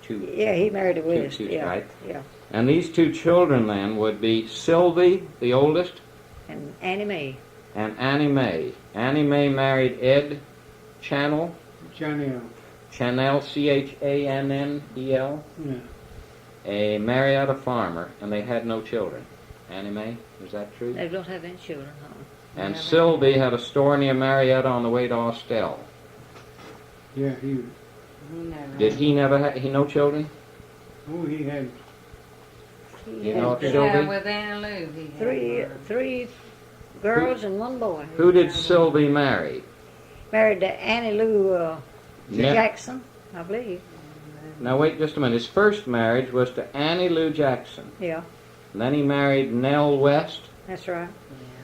Yeah, he married a West. two, Yeah. right? Yeah. And these two children then would be Sylvie, the oldest, And Annie Mae. and Annie Mae. Annie Mae married Ed Channel, Chanel. Chanel, Channel, Yeah. a Marietta farmer, and they had no children. Annie Mae, is that true? They don't have any children, huh? And Sylvie had a store near Marietta on the way to Austell. Yeah, He never. Did he never have, no children? he had, He You know had if Yeah, Sylvie? with Anna Lou, he had three girls and one boy. Who did Sylvie marry? Married to Annie Lou Ne- Jackson, I believe. Now wait just a minute. His first marriage was to Annie Lou Jackson. Yeah. And then he married Nell West. That's right.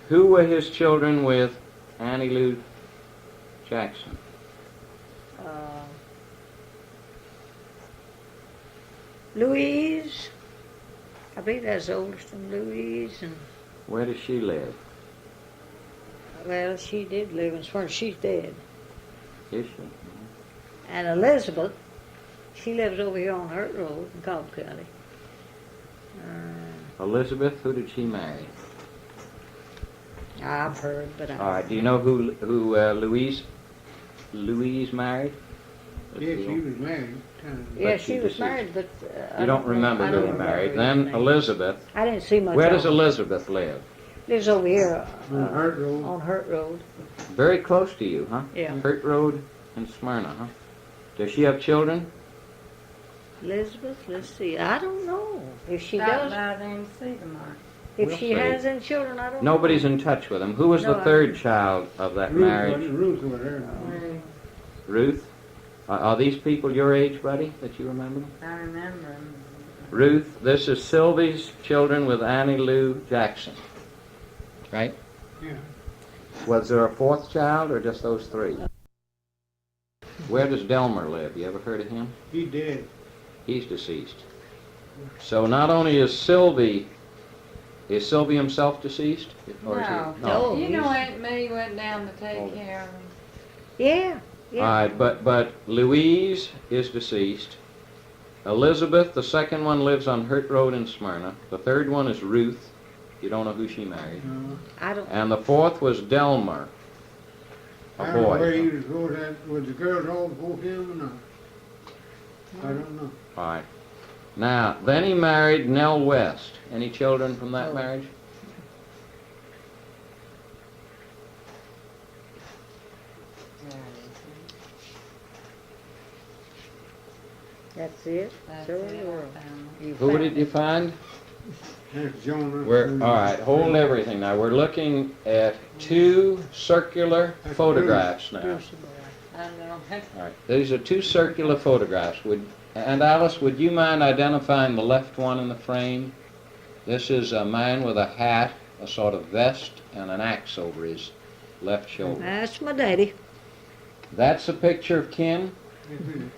Who were his children with Annie Lou Jackson? Louise, I believe that's the oldest one, Louise, and Where does she live? well, she did live in Smyrna. She's dead. Is she? And Elizabeth, she lives over here on Hurt Road in Cobb County. Elizabeth, who did she marry? I've heard, but All right, do you know who Louise married? Yes, she was married. yeah, but she she was deceased. married, but You don't remember I who don't he married. his Then name. Elizabeth. I didn't see much. Where of does her. Elizabeth live? Lives over here On Hurt Road. on Hurt Road. Very close to you, huh? Yeah. Hurt Road in Smyrna, huh? Does she have children? Elizabeth, let's see. I don't know if she Stop does. by there and see them, Mark. If We'll she see. has any children, I don't Nobody's know. in touch with them. Who was No, the I- third child of that marriage? Ruth was there. Ruth? Are these people your age, buddy, that you remember them? I remember them. Ruth, this is Sylvie's children with Annie Lou Jackson. Right? Yeah. Was there a fourth child or just those three? Where does Delmer live? You ever heard of him? He did. He's deceased. So not only is Sylvie himself deceased? Or is he- No. You know Aunt May went down to take care of them. Yeah, yeah. All right, but Louise is deceased. Elizabeth, the second one, lives on Hurt Road in Smyrna. The third one is Ruth. You don't know who she married. I don't. And the fourth was Delmer, I a don't know where he boy. was going at. Was the girls all before him or not? I don't know. All right. Now, then he married Nell West. Any children from that Oh. marriage? That's it. That's Sure it, you will. I found You Who found did it. you find? That's Jonah. All right, hold everything now. We're looking at two circular photographs now. them. I know. All right, these are two circular photographs. And Alice, would you mind identifying the left one in the frame? This is a man with a hat, a sort of vest, and an axe over his left shoulder. That's my daddy. That's a picture of Ken. Mhm.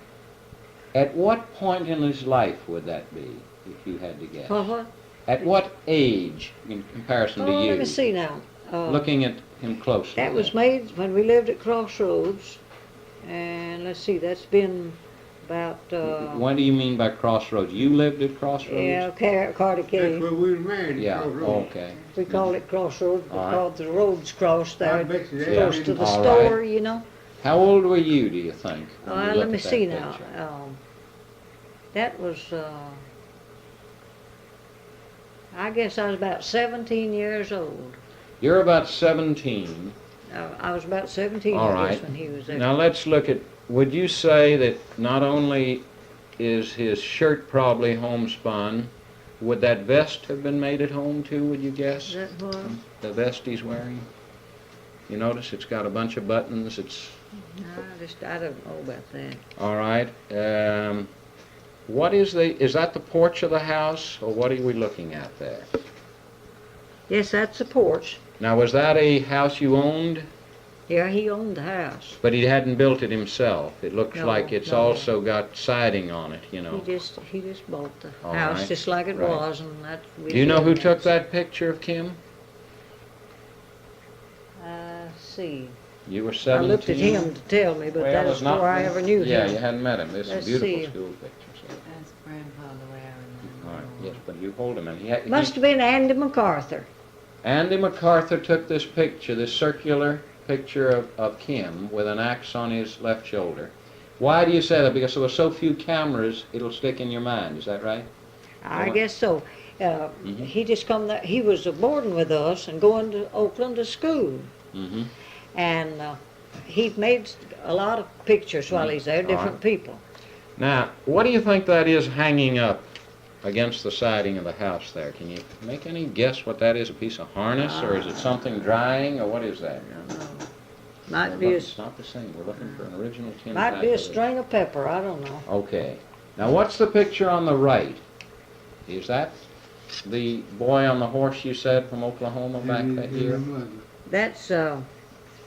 At what point in his life would that be, if you had to guess? What? At what age, in comparison to Oh, you? let me see now. Looking at him closely. That was made when we lived at Crossroads, and let's see, that's been about What do you mean by Crossroads? You lived at Crossroads? yeah, Carter That's Cave. where we were married. Yeah, Cross Road. okay. We call it Crossroads All right. because the roads cross I there, bet you that close didn't- to the All store, right. you know. How old were you, do you think? when you Let look me at that see now. picture? That was, I guess I was about 17 years old. You're about 17. I was about 17 All I guess, right. when he was there. Now let's look at, would you say that not only is his shirt probably homespun, would that vest have been made at home too, would you guess? Is that what? The vest he's wearing? You notice it's got a bunch of buttons, it's, No, I don't know about that. all right. What is that the porch of the house, or what are we looking at there? Yes, that's the porch. Now, was that a house you owned? Yeah, he owned the house. But he hadn't built it himself. It looks No, like it's no. also got siding on it, you know. He just bought the All house right, just like it right. was, and that. Do you know who took that picture of Kim? See, You were I 17? looked at him to tell me, but Well, that it's is not- before I ever knew Yeah, him. you hadn't met him. This is a Let's beautiful see. school picture. So. That's Grandpa the way I All remember. right, yes, but you hold him. And he, Must have been Andy MacArthur. Andy MacArthur took this picture, this circular picture of Kim with an axe on his left shoulder. Why do you say that? Because there were so few cameras, it'll stick in your mind. Is that right? I What? guess so. He just come there. He was boarding with us and going to Oakland to school, Mm-hmm. and he made a lot of pictures while he's there, different right. people. Now, what do you think that is hanging up against the siding of the house there? Can you make any guess what that is? A piece of harness, or is it something drying, or what is that? Might be a, It's not the same. We're looking for an original tin might type be a of it. string of pepper. I don't know. Okay. Now, what's the picture on the right? Is that the boy on the horse you said from Oklahoma back And that his year? mother. That's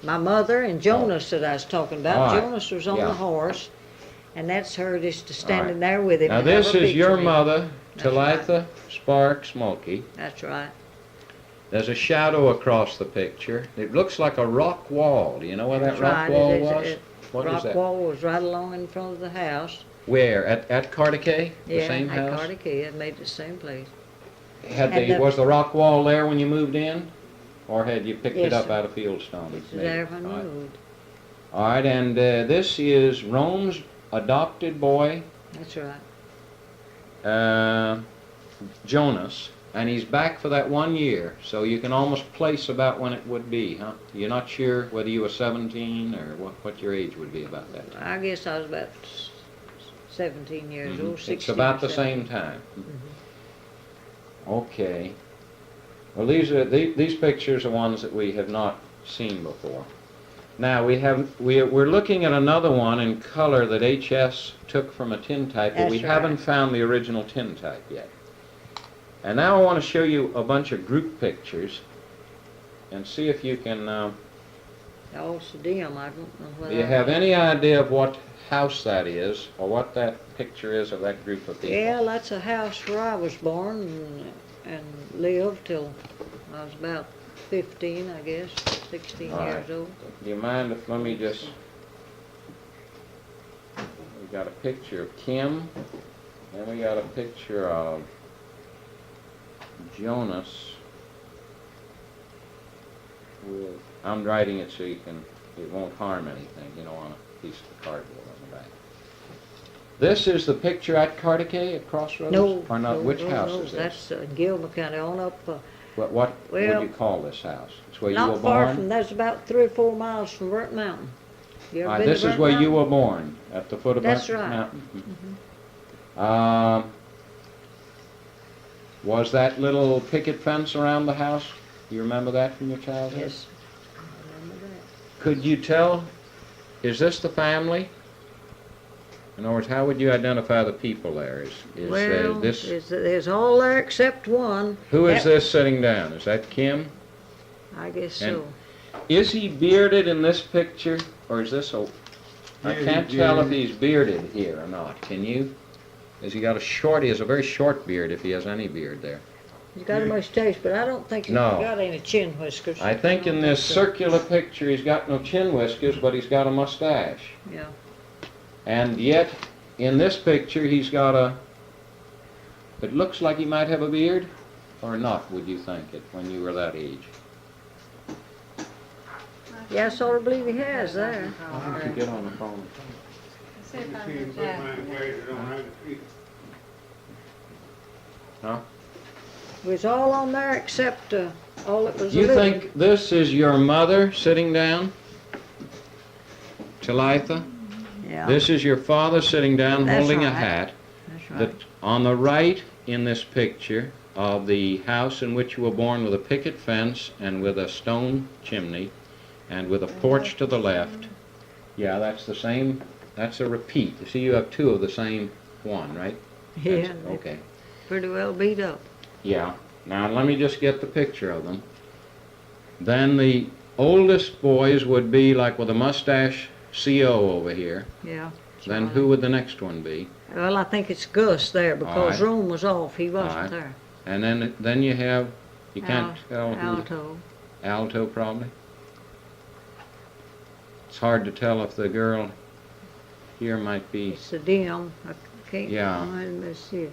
my mother and Jonas that I was talking about. All right. Jonas was on Yeah. the horse, and that's her just standing All there with him. Now and have this a is picture your of him. mother, That's right. Talitha Sparks Mulkey. That's right. There's a shadow across the picture. It looks like a rock wall. Do you know where that That's rock right. wall It is- was? it- What is Rock that? wall was right along in front of the house. Where? At Carticay? The Yeah, same at house? Carticay. It made the same place. Had And the, the- was the rock wall there when you moved in? Or had you picked it Yes, up sir. out of Fieldstone? It's maybe? there when All we right. moved. All right, and this is Rome's adopted boy, That's right. Jonas, and he's back for that 1 year, so you can almost place about when it would be, huh? You're not sure whether you were 17 or what your age would be about that time. I guess I was about 17 years old, 16 It's about or the 17. same time. Okay. Well, these pictures are ones that we have not seen before. Now we're looking at another one in color that HS took from a tintype, but we That's right. haven't found the original tintype yet. And now I want to show you a bunch of group pictures and see if you can. Oh, it's a dim. I don't know whether Do you have any idea of what house that is, or what that picture is of that group of people? Yeah, that's a house where I was born and lived till I was about 15, I guess, 16 All right. years old. Do you mind if, let me just, we got a picture of Kim, and we got a picture of Jonas with, I'm writing it so it won't harm anything, on a piece of cardboard on the back. This is the picture at Carticay at Crossroads? No, Or not, no, which no, house no, is this? that's Gilmer County on up. What would well, you call this house? It's where you were Not far born? from, that's about 3 or 4 miles from Burnt Mountain. You ever All right, been to this is Burnt where you Mountain? were born, at the foot of That's Burnt right. Mountain. Was that little picket fence around the house? You remember that from your childhood? Yes, I remember that. Could you tell, is this the family? In other words, how would you identify the people there? Well, this, there's all there except one. who is That- this sitting down? Is that Kim? I guess And- so. Is he bearded in this picture, or is this a? I Yeah, can't he's tell if bearded. he's bearded here or not. Can you? Has he got a short? He has a very short beard, if he has any beard there. He's got a mustache, but I don't think he's No. got any chin whiskers. I think in don't this so. circular picture, he's got no chin whiskers, but he's got a mustache. Yeah. And yet, in this picture, he's got a. It looks like he might have a beard, or not? Would you think it when you were that age? Yeah, I sort of believe he has there. Why don't you get on the phone? See if I See, can put jack mine it. where it don't have the feet. Huh? It was all on there except all that was You living. think this is your mother sitting down, Talitha? Yeah, This is your father sitting down That's holding a right. hat. that's right. That on the right in this picture of the house in which you were born, with a picket fence and with a stone chimney and with a porch to the left. Yeah, that's the same. That's a repeat. You see, you have two of the same one, right? Yeah, That's- they're okay. pretty well beat up. Yeah. Now let me just get the picture of them. Then the oldest boys would be like with a mustache CO over here. Yeah. Then who would the next one be? Well, I think it's Gus there because right. Rome was off. He wasn't right. there. And then you have, you can't tell who. Alto. Alto, probably. It's hard to tell if the girl here might be. It's a dim. I can't. Yeah. Let me see.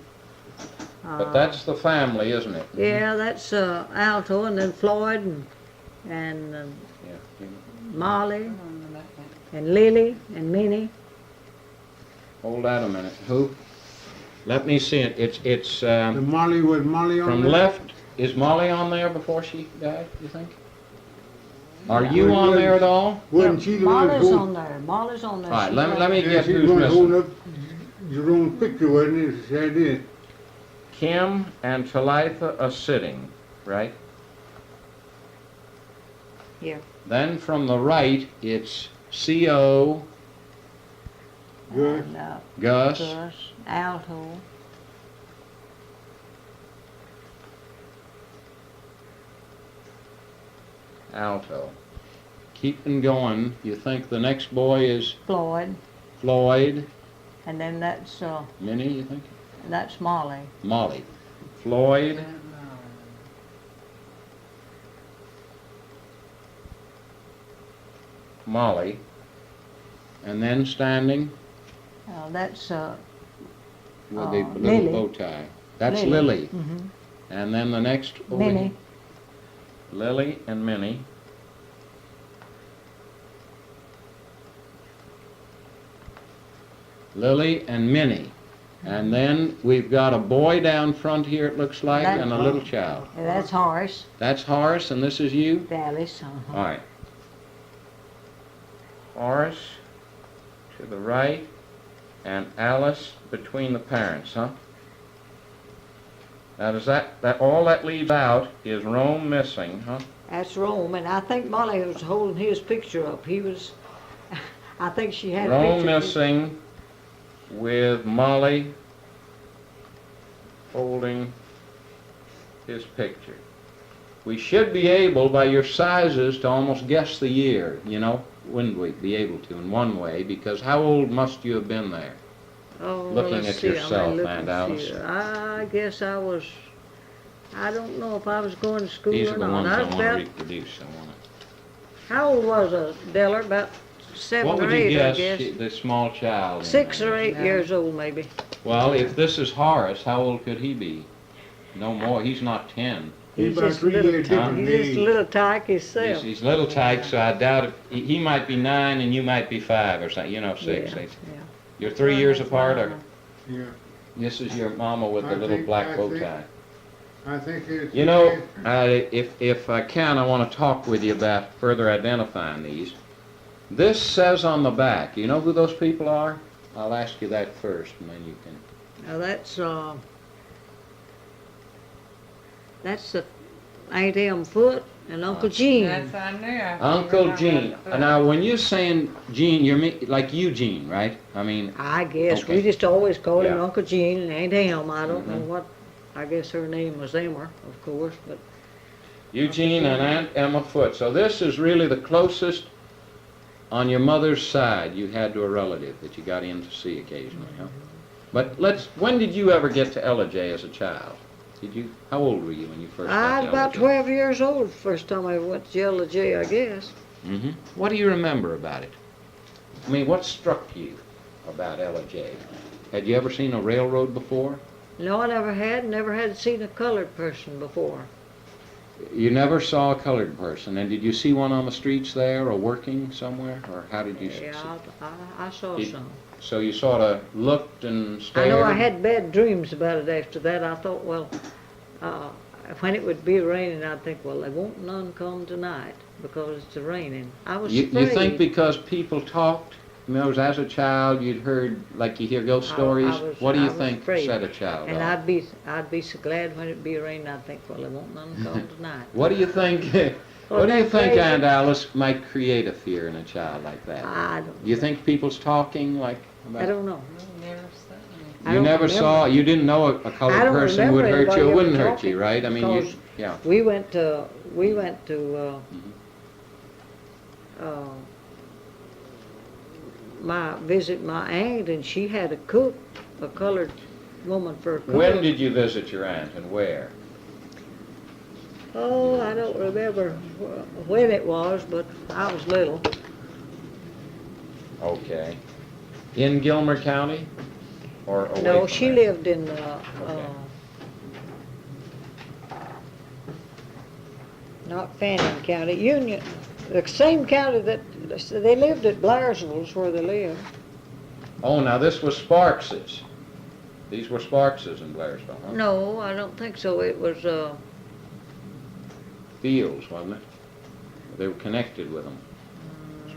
But that's the family, isn't it? Yeah, that's Alto, and then Floyd and Yeah. Molly and Lily and Minnie. Hold that a minute. Who? Let me see it. It's The Molly, was Molly on from there? left. Is Molly on there before she died, you think? Are you on there at all? Wasn't she the one Molly's who? on there. Molly's on there. All right, She's let right me Yeah, get she who's was holding missing. up Jerome's picture, wasn't it? She said it. Kim and Talitha are sitting, right? Here. Then from the right, it's CO, Good. Gus, Gus, Alto. alto. Keeping going, you think the next boy is Floyd, Floyd? and then that's Minnie, you think? Molly. Molly. Floyd, Molly, and then standing That's with the little Lily. bow tie. That's Lily. Mm-hmm. And then the next over Minnie. here. Lily and Minnie. Lily and Minnie. And then we've got a boy down front here, it looks like, That- and a little child. And that's Horace, That's Horace, and this is you? Dallas. All right. Horace to the right, and Alice between the parents, huh? Now, does that all that leaves out is Rome missing, huh? That's Rome, and I think Molly was holding his picture up. He was, I think she had a Rome picture. missing with Molly holding his picture. We should be able, by your sizes, to almost guess the year, you know, wouldn't we be able to in one way, because how old must you have been there? Oh, looking let's at see, I'm yourself, looking Aunt to Alice. see. I guess I was, I don't know if I was going to school These or are the not. ones I I was want to about, reproduce. I want how old was I, Deller? About to. 7 What or would you 8, guess, I guess. the small child? in 6 there? or 8 Yeah. years old, maybe. Well, if this is Horace, how old could he be? No more. He's not 10. He's about just 3 little, years huh? different He's than just a me. little tyke himself. He's little tyke, so I doubt if he might be 9 and you might be 5 or something. You know, 6. Yeah, Eight. yeah. You're 3 years apart, or Yeah, this is your mama with the I little think- black I bow think- tie. I think it's. You know, if I can, I want to talk with you about further identifying these. This says on the back, you know who those people are? I'll ask you that first, and then you can. Now that's the Aunt Em Foot and Uncle Gene. That's I knew. I Uncle figured Gene. out that. Now, when you're saying Gene, like Eugene, right? I mean, I guess Okay. we just always called him Yeah. Uncle Gene and Aunt Em. I don't know Mhm. what. I guess her name was Emmer, of course, but Eugene and Aunt Emma Foote. So this is really the closest on your mother's side you had to a relative that you got in to see occasionally, huh? But when did you ever get to Ella J as a child? How old were you when you first I got was to about Ella J? 12 years old the first time I went to Yellow J, I guess. Mm-hmm. What do you remember about it? I mean, what struck you about Ella J? Had you ever seen a railroad before? No, I never had seen a colored person before. You never saw a colored person, and did you see one on the streets there or working somewhere, or how did you see? Yeah, I saw Did- some. So you sort of looked and stared? I know I had bad dreams about it after that. I thought, well, when it would be raining, I'd think, well, they won't none come tonight because it's raining. I was You afraid. think because people talked, you know, as a child, you'd heard, like you hear ghost I stories? was What do you think afraid. set a child And off? I'd be so glad when it'd be raining. I'd think, well, they won't none come tonight. What do you think? Well, What do you that's think, crazy. Aunt Alice, might create a fear in a child like that? I don't. Do you think people's talking like about? I don't know. Never said anything. I You don't never remember. saw. You didn't know a I colored don't person would remember hurt you or anybody wouldn't ever hurt you, talking, right? I mean, you. because Yeah. We went to visit my aunt, and she had a cook, a colored woman for a cook. When did you visit your aunt and where? Oh, I don't remember when it was, but I was little. Okay. In Gilmer County? Or away No, from she there? lived in not Fannin County, Union, the same county that they lived at Blairsville is where they lived. Oh, now this was Sparks's. These were Sparks's in Blairsville, huh? No, I don't think so. It was Fields, wasn't it? They were connected with them.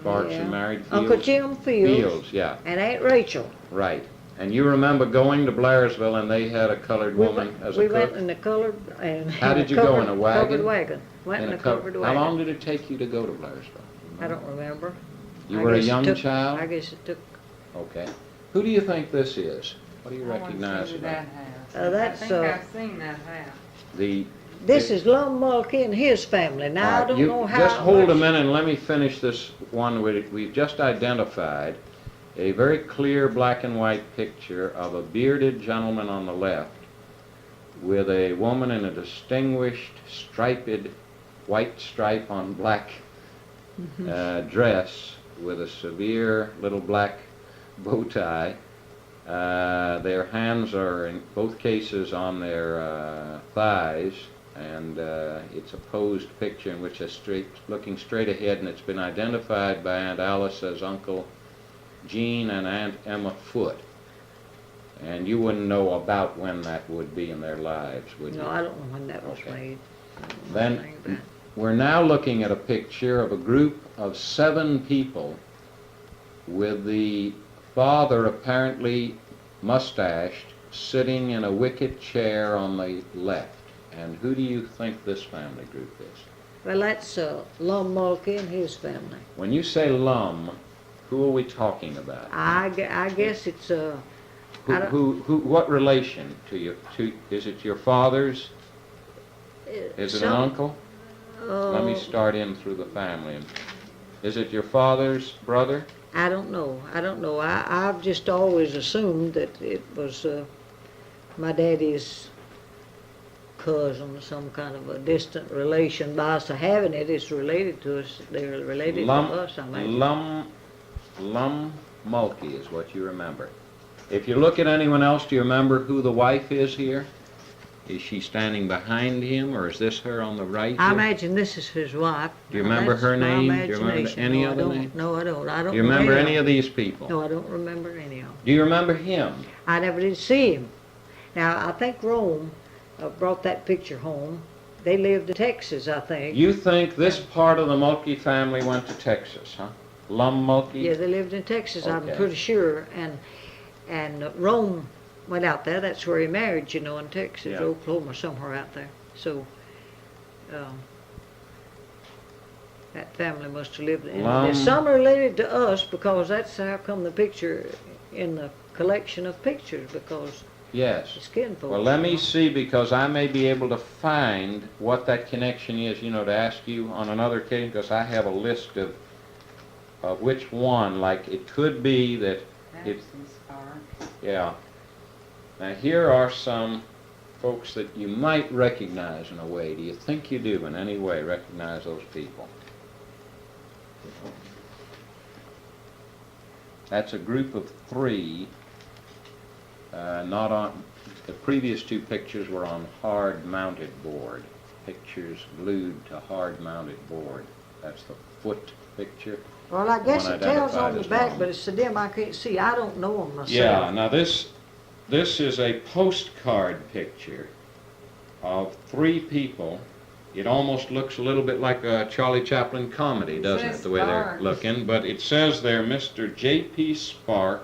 Sparks yeah. and married Fields. Uncle Jim Fields, Fields, yeah, and Aunt Rachel. right. And you remember going to Blairsville and they had a colored woman as a We cook? went in the colored and How did you go, in a wagon? Covered wagon. Went in a covered How wagon. long did it take you to go to Blairsville? I don't remember. You I were a guess it young took- child? I guess it took. Okay. Who do you think this is? What do you I wanna recognize see about that house. That's, I think I've seen that house. the This is Lum Mulkey and his family. Now, I All right, don't you know how just hold a much- minute and let me finish this one. We've just identified a very clear black and white picture of a bearded gentleman on the left with a woman in a distinguished striped white stripe on black dress with a severe little black bow tie. Their hands are in both cases on their thighs, and it's a posed picture in which they're looking straight ahead, and it's been identified by Aunt Alice as Uncle Gene and Aunt Emma Foote. And you wouldn't know about when that would be in their lives, would you? No, I don't know when that was Okay. made. I don't know Then anything about it. we're now looking at a picture of a group of 7 people with the father apparently mustached sitting in a wicket chair on the left. And who do you think this family group is? Well, that's Lum Mulkey and his family. When you say Lum, who are we talking about? I guess it's I don't- What relation to you? Is it your father's? Is it an uncle? Let me start in through the family. Is it your father's brother? I don't know. I've just always assumed that it was my daddy's cousin, some kind of a distant relation. By us having it, it's related to us. They're related to us, I imagine. Lum Mulkey is what you remember. If you look at anyone else, do you remember who the wife is here? Is she standing behind him, or is this her on the right I here? imagine this is his wife. Do you Now, remember that's her my name? Do you remember imagination. any No, I other don't. name? No, I don't. I don't Do you remember know any of these people? No, I don't remember any of them. Do you remember him? I never did see him. Now, I think Rome brought that picture home. They lived in Texas, I think. You think this part of the Mulkey family went to Texas, huh? Lum Mulkey? Yeah, they lived in Texas, I'm Okay. pretty sure. And Rome went out there. That's where he married, in Texas, Yeah. Oklahoma, somewhere out there. So, that family must have lived in. Lum- There's some related to us because that's how come the picture in the collection of pictures, because Yes. it's kinfolk. Well, let me see, because I may be able to find what that connection is, to ask you on another occasion, because I have a list of which one. Like, it could be that, That's some spark. yeah. Now, here are some folks that you might recognize in a way. Do you think you do in any way recognize those people? That's a group of 3. Not on, the previous 2 pictures were on hard-mounted board. Pictures glued to hard-mounted board. That's the foot picture. Well, I guess one it tells on identified the as back, Lum. but it's so dim I can't see. I don't know them myself. Yeah, now this is a postcard picture of 3 people. It almost looks a little bit like a Charlie Chaplin comedy, doesn't it, says the way they're Sparks. looking? But it says there, Mr. J.P. Sparker,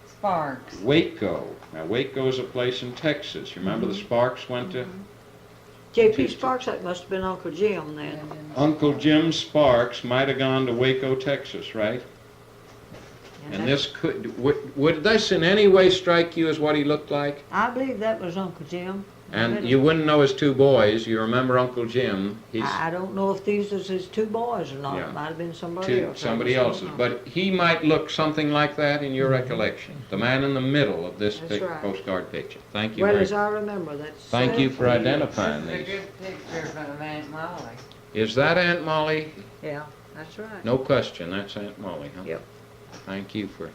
Sparks. Waco. Now, Waco is a place in Texas. You remember the Sparks went to? J.P. Sparks, that must have been Uncle Jim then. Uncle Jim Sparks might have gone to Waco, Texas, right? And this would this in any way strike you as what he looked like? I believe that was Uncle Jim. And you wouldn't know his 2 boys. You remember Uncle Jim. He's I don't know if these was his 2 boys or not. Yeah. It might have been somebody else. somebody I don't else's. know. But he might look something like that in your recollection. The man in the middle of this That's right. postcard picture. Thank you Well, very as I remember, that's. Thank you for identifying This is a these. good picture of Aunt Molly. Is that Aunt Molly? Yeah, that's right. No question, that's Aunt Molly, huh? Yep. Thank you for...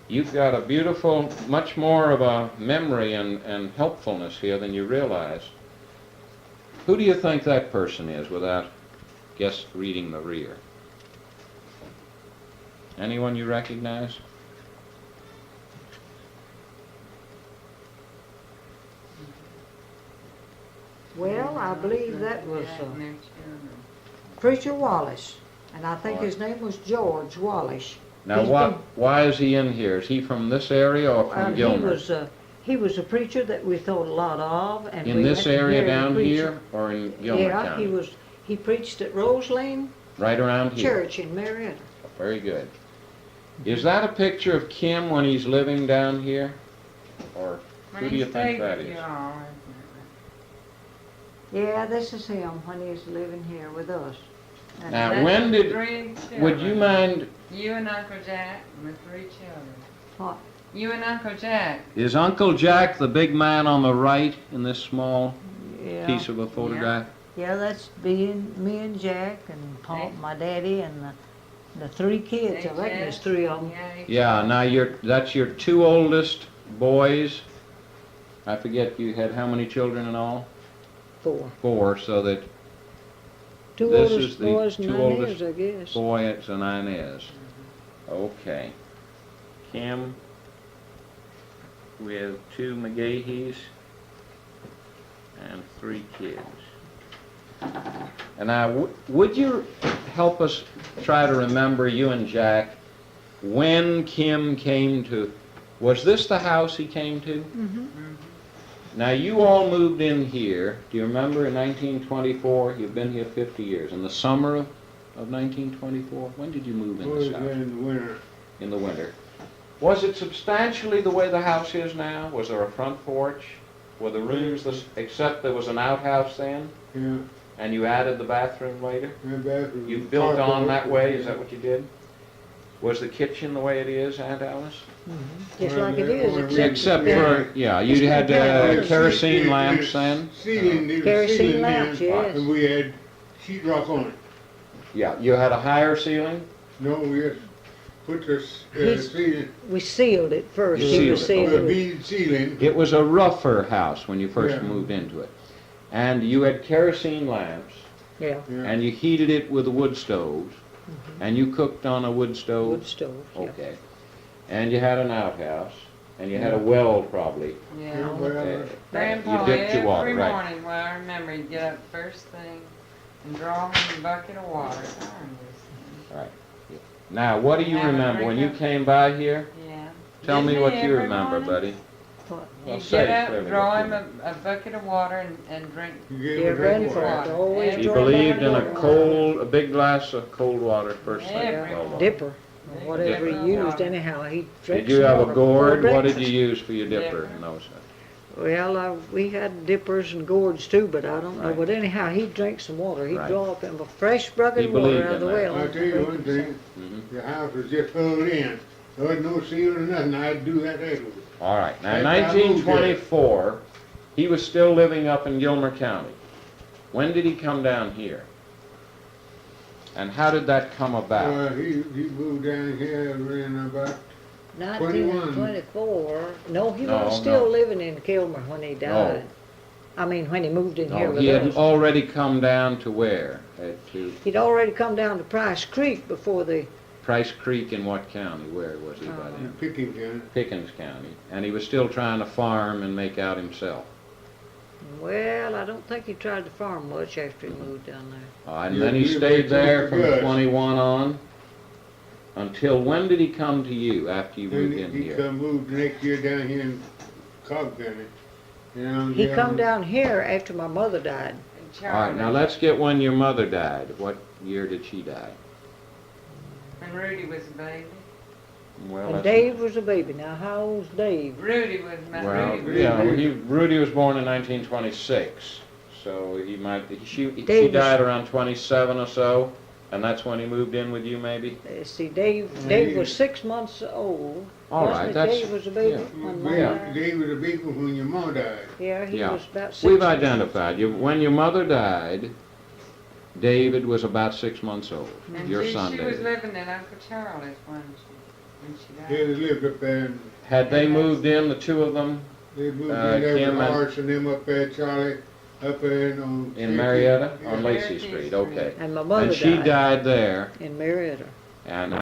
You've got a beautiful, much more of a memory and helpfulness here than you realize. Who do you think that person is without just reading the rear? Anyone you recognize? Well, I believe that was And their children. Preacher Wallace, and I think his name was George Wallace. Now, He's why is he in here? Is he from this area or from Gilmer? He was a preacher that we thought a lot of, and In we this had to area hear him down preach. here or in Gilmer Yeah, County? he preached at Rose Lane Right around here? Church in Marietta. Very good. Is that a picture of Kim when he's living down here? Or who do you think that is? Yeah, isn't it Yeah, this is him when he's living here with us. Now, That's when the did- 3 Would you children. mind, You and Uncle Jack and the 3 children. What? You and Uncle Jack. is Uncle Jack the big man on the right in this small Yeah. piece of a photograph? Yeah, that's me and Jack and Paul, my daddy, and the 3 kids. I reckon there's 3 of them. Yeah, now that's your 2 oldest boys. I forget, you had how many children in all? 4. 4, so that 2 This oldest is the boys and 2 9 oldest years, I guess. boys and Inez. Okay. Kim with 2 McGahees and 3 kids. And now, would you help us try to remember, you and Jack, when Kim came to, was this the house he came to? Mm-hmm. Now, you all moved in here, do you remember, in 1924? You've been here 50 years. In the summer of 1924? When did you move in Was this house? in the winter. In the winter. Was it substantially the way the house is now? Was there a front porch? Were the rooms, except there was an outhouse then? Yeah, And you added the bathroom later? and bathroom. You built on that way, is that what you did? Was the kitchen the way it is, Aunt Alice? Just like it is. Except for, yeah, you had kerosene lamps then? Ceiling, there was Kerosene ceiling lamps, then, yes. and we had sheetrock on it. Yeah, you had a higher ceiling? No, we just put the He's- ceiling, We sealed it first. You He was sealed it, with a sealed. beaded ceiling. It was a rougher house when you first Yeah. moved into it. And you had kerosene lamps, Yeah, Yeah. and you heated it with the wood stoves, and you cooked on a wood stove? wood stove. Yeah. Okay. And you had an outhouse, and you had a well probably. Yeah, Yeah. well, Uh, Grandpa, you dipped your water, every right. morning, well, I remember he'd get up first thing and draw him a bucket of water. I remember this Now, what do you Have a remember when you drink of- came by here? thing. Yeah. Tell me Didn't what he you every remember, morning? buddy. What? Well, He'd say get clearly up, draw what him you a bucket of water and drink. you Yeah, gave it grandfather water. always He He draw believed down in water. a big glass of cold water first thing. Every Well, well. Dipper, or whatever Dipper. he used anyhow. He drank Did you have a some water gourd? before What did breakfast. you use for your dipper Dipper. in those? Well, we had dippers and gourds too, but I don't know. Right. But anyhow, he'd drink some water. He'd Right. draw up him a fresh bucket He of water believed out of the in that. well. I'll tell you one thing, Mhm. the house was just filled in. There wasn't no ceiling or nothing, I'd do that afterwards. All right. Now, in That's how I moved there. 1924, he was still living up in Gilmer County. When did he come down here? And how did that come about? He moved down here in about, 1924. No, he No, was still no. living in Kilmer when he died. I mean, when he moved in here No, with he had us. already come down to where? To He'd already come down to Price Creek before the. Price Creek in what county? Where was he by then? Picking County. Pickens County. And he was still trying to farm and make out himself. Well, I don't think he tried to farm much after he moved down there. And Yeah, then he he stayed was there from good. 21 on. Until when did he come to you after you moved in Then he here? moved the next year down here in Cobb County. He come down here after my mother died. And All right, now let's get when your mother died. What year did she die? When Rudy was a baby. Well, And that's- Dave was a baby. Now, how old's Dave? Rudy was my Well, Rudy was yeah, Rudy was born in 1926, so he might. She Dave was- died around 27 or so, and that's when he moved in with you, maybe. See, Dave was 6 months old. All Wasn't right, it? that's Dave was a baby yeah. when Mom Yeah. died. Dave was a baby when your mom died. Yeah, he Yeah. was about 6 We've months. identified you. When your mother died, David was about 6 months old. And Your she, son, she was David. living in Uncle Charlie's when she They died. lived up there, and Had they moved in, the two of them, they moved Uh, in there Kim with and- Horace and them up there, Charlie, up there on. in Marietta on Yeah. Lacey Lacey Street? Street. Okay. And my mother And she died died there, in Marietta. and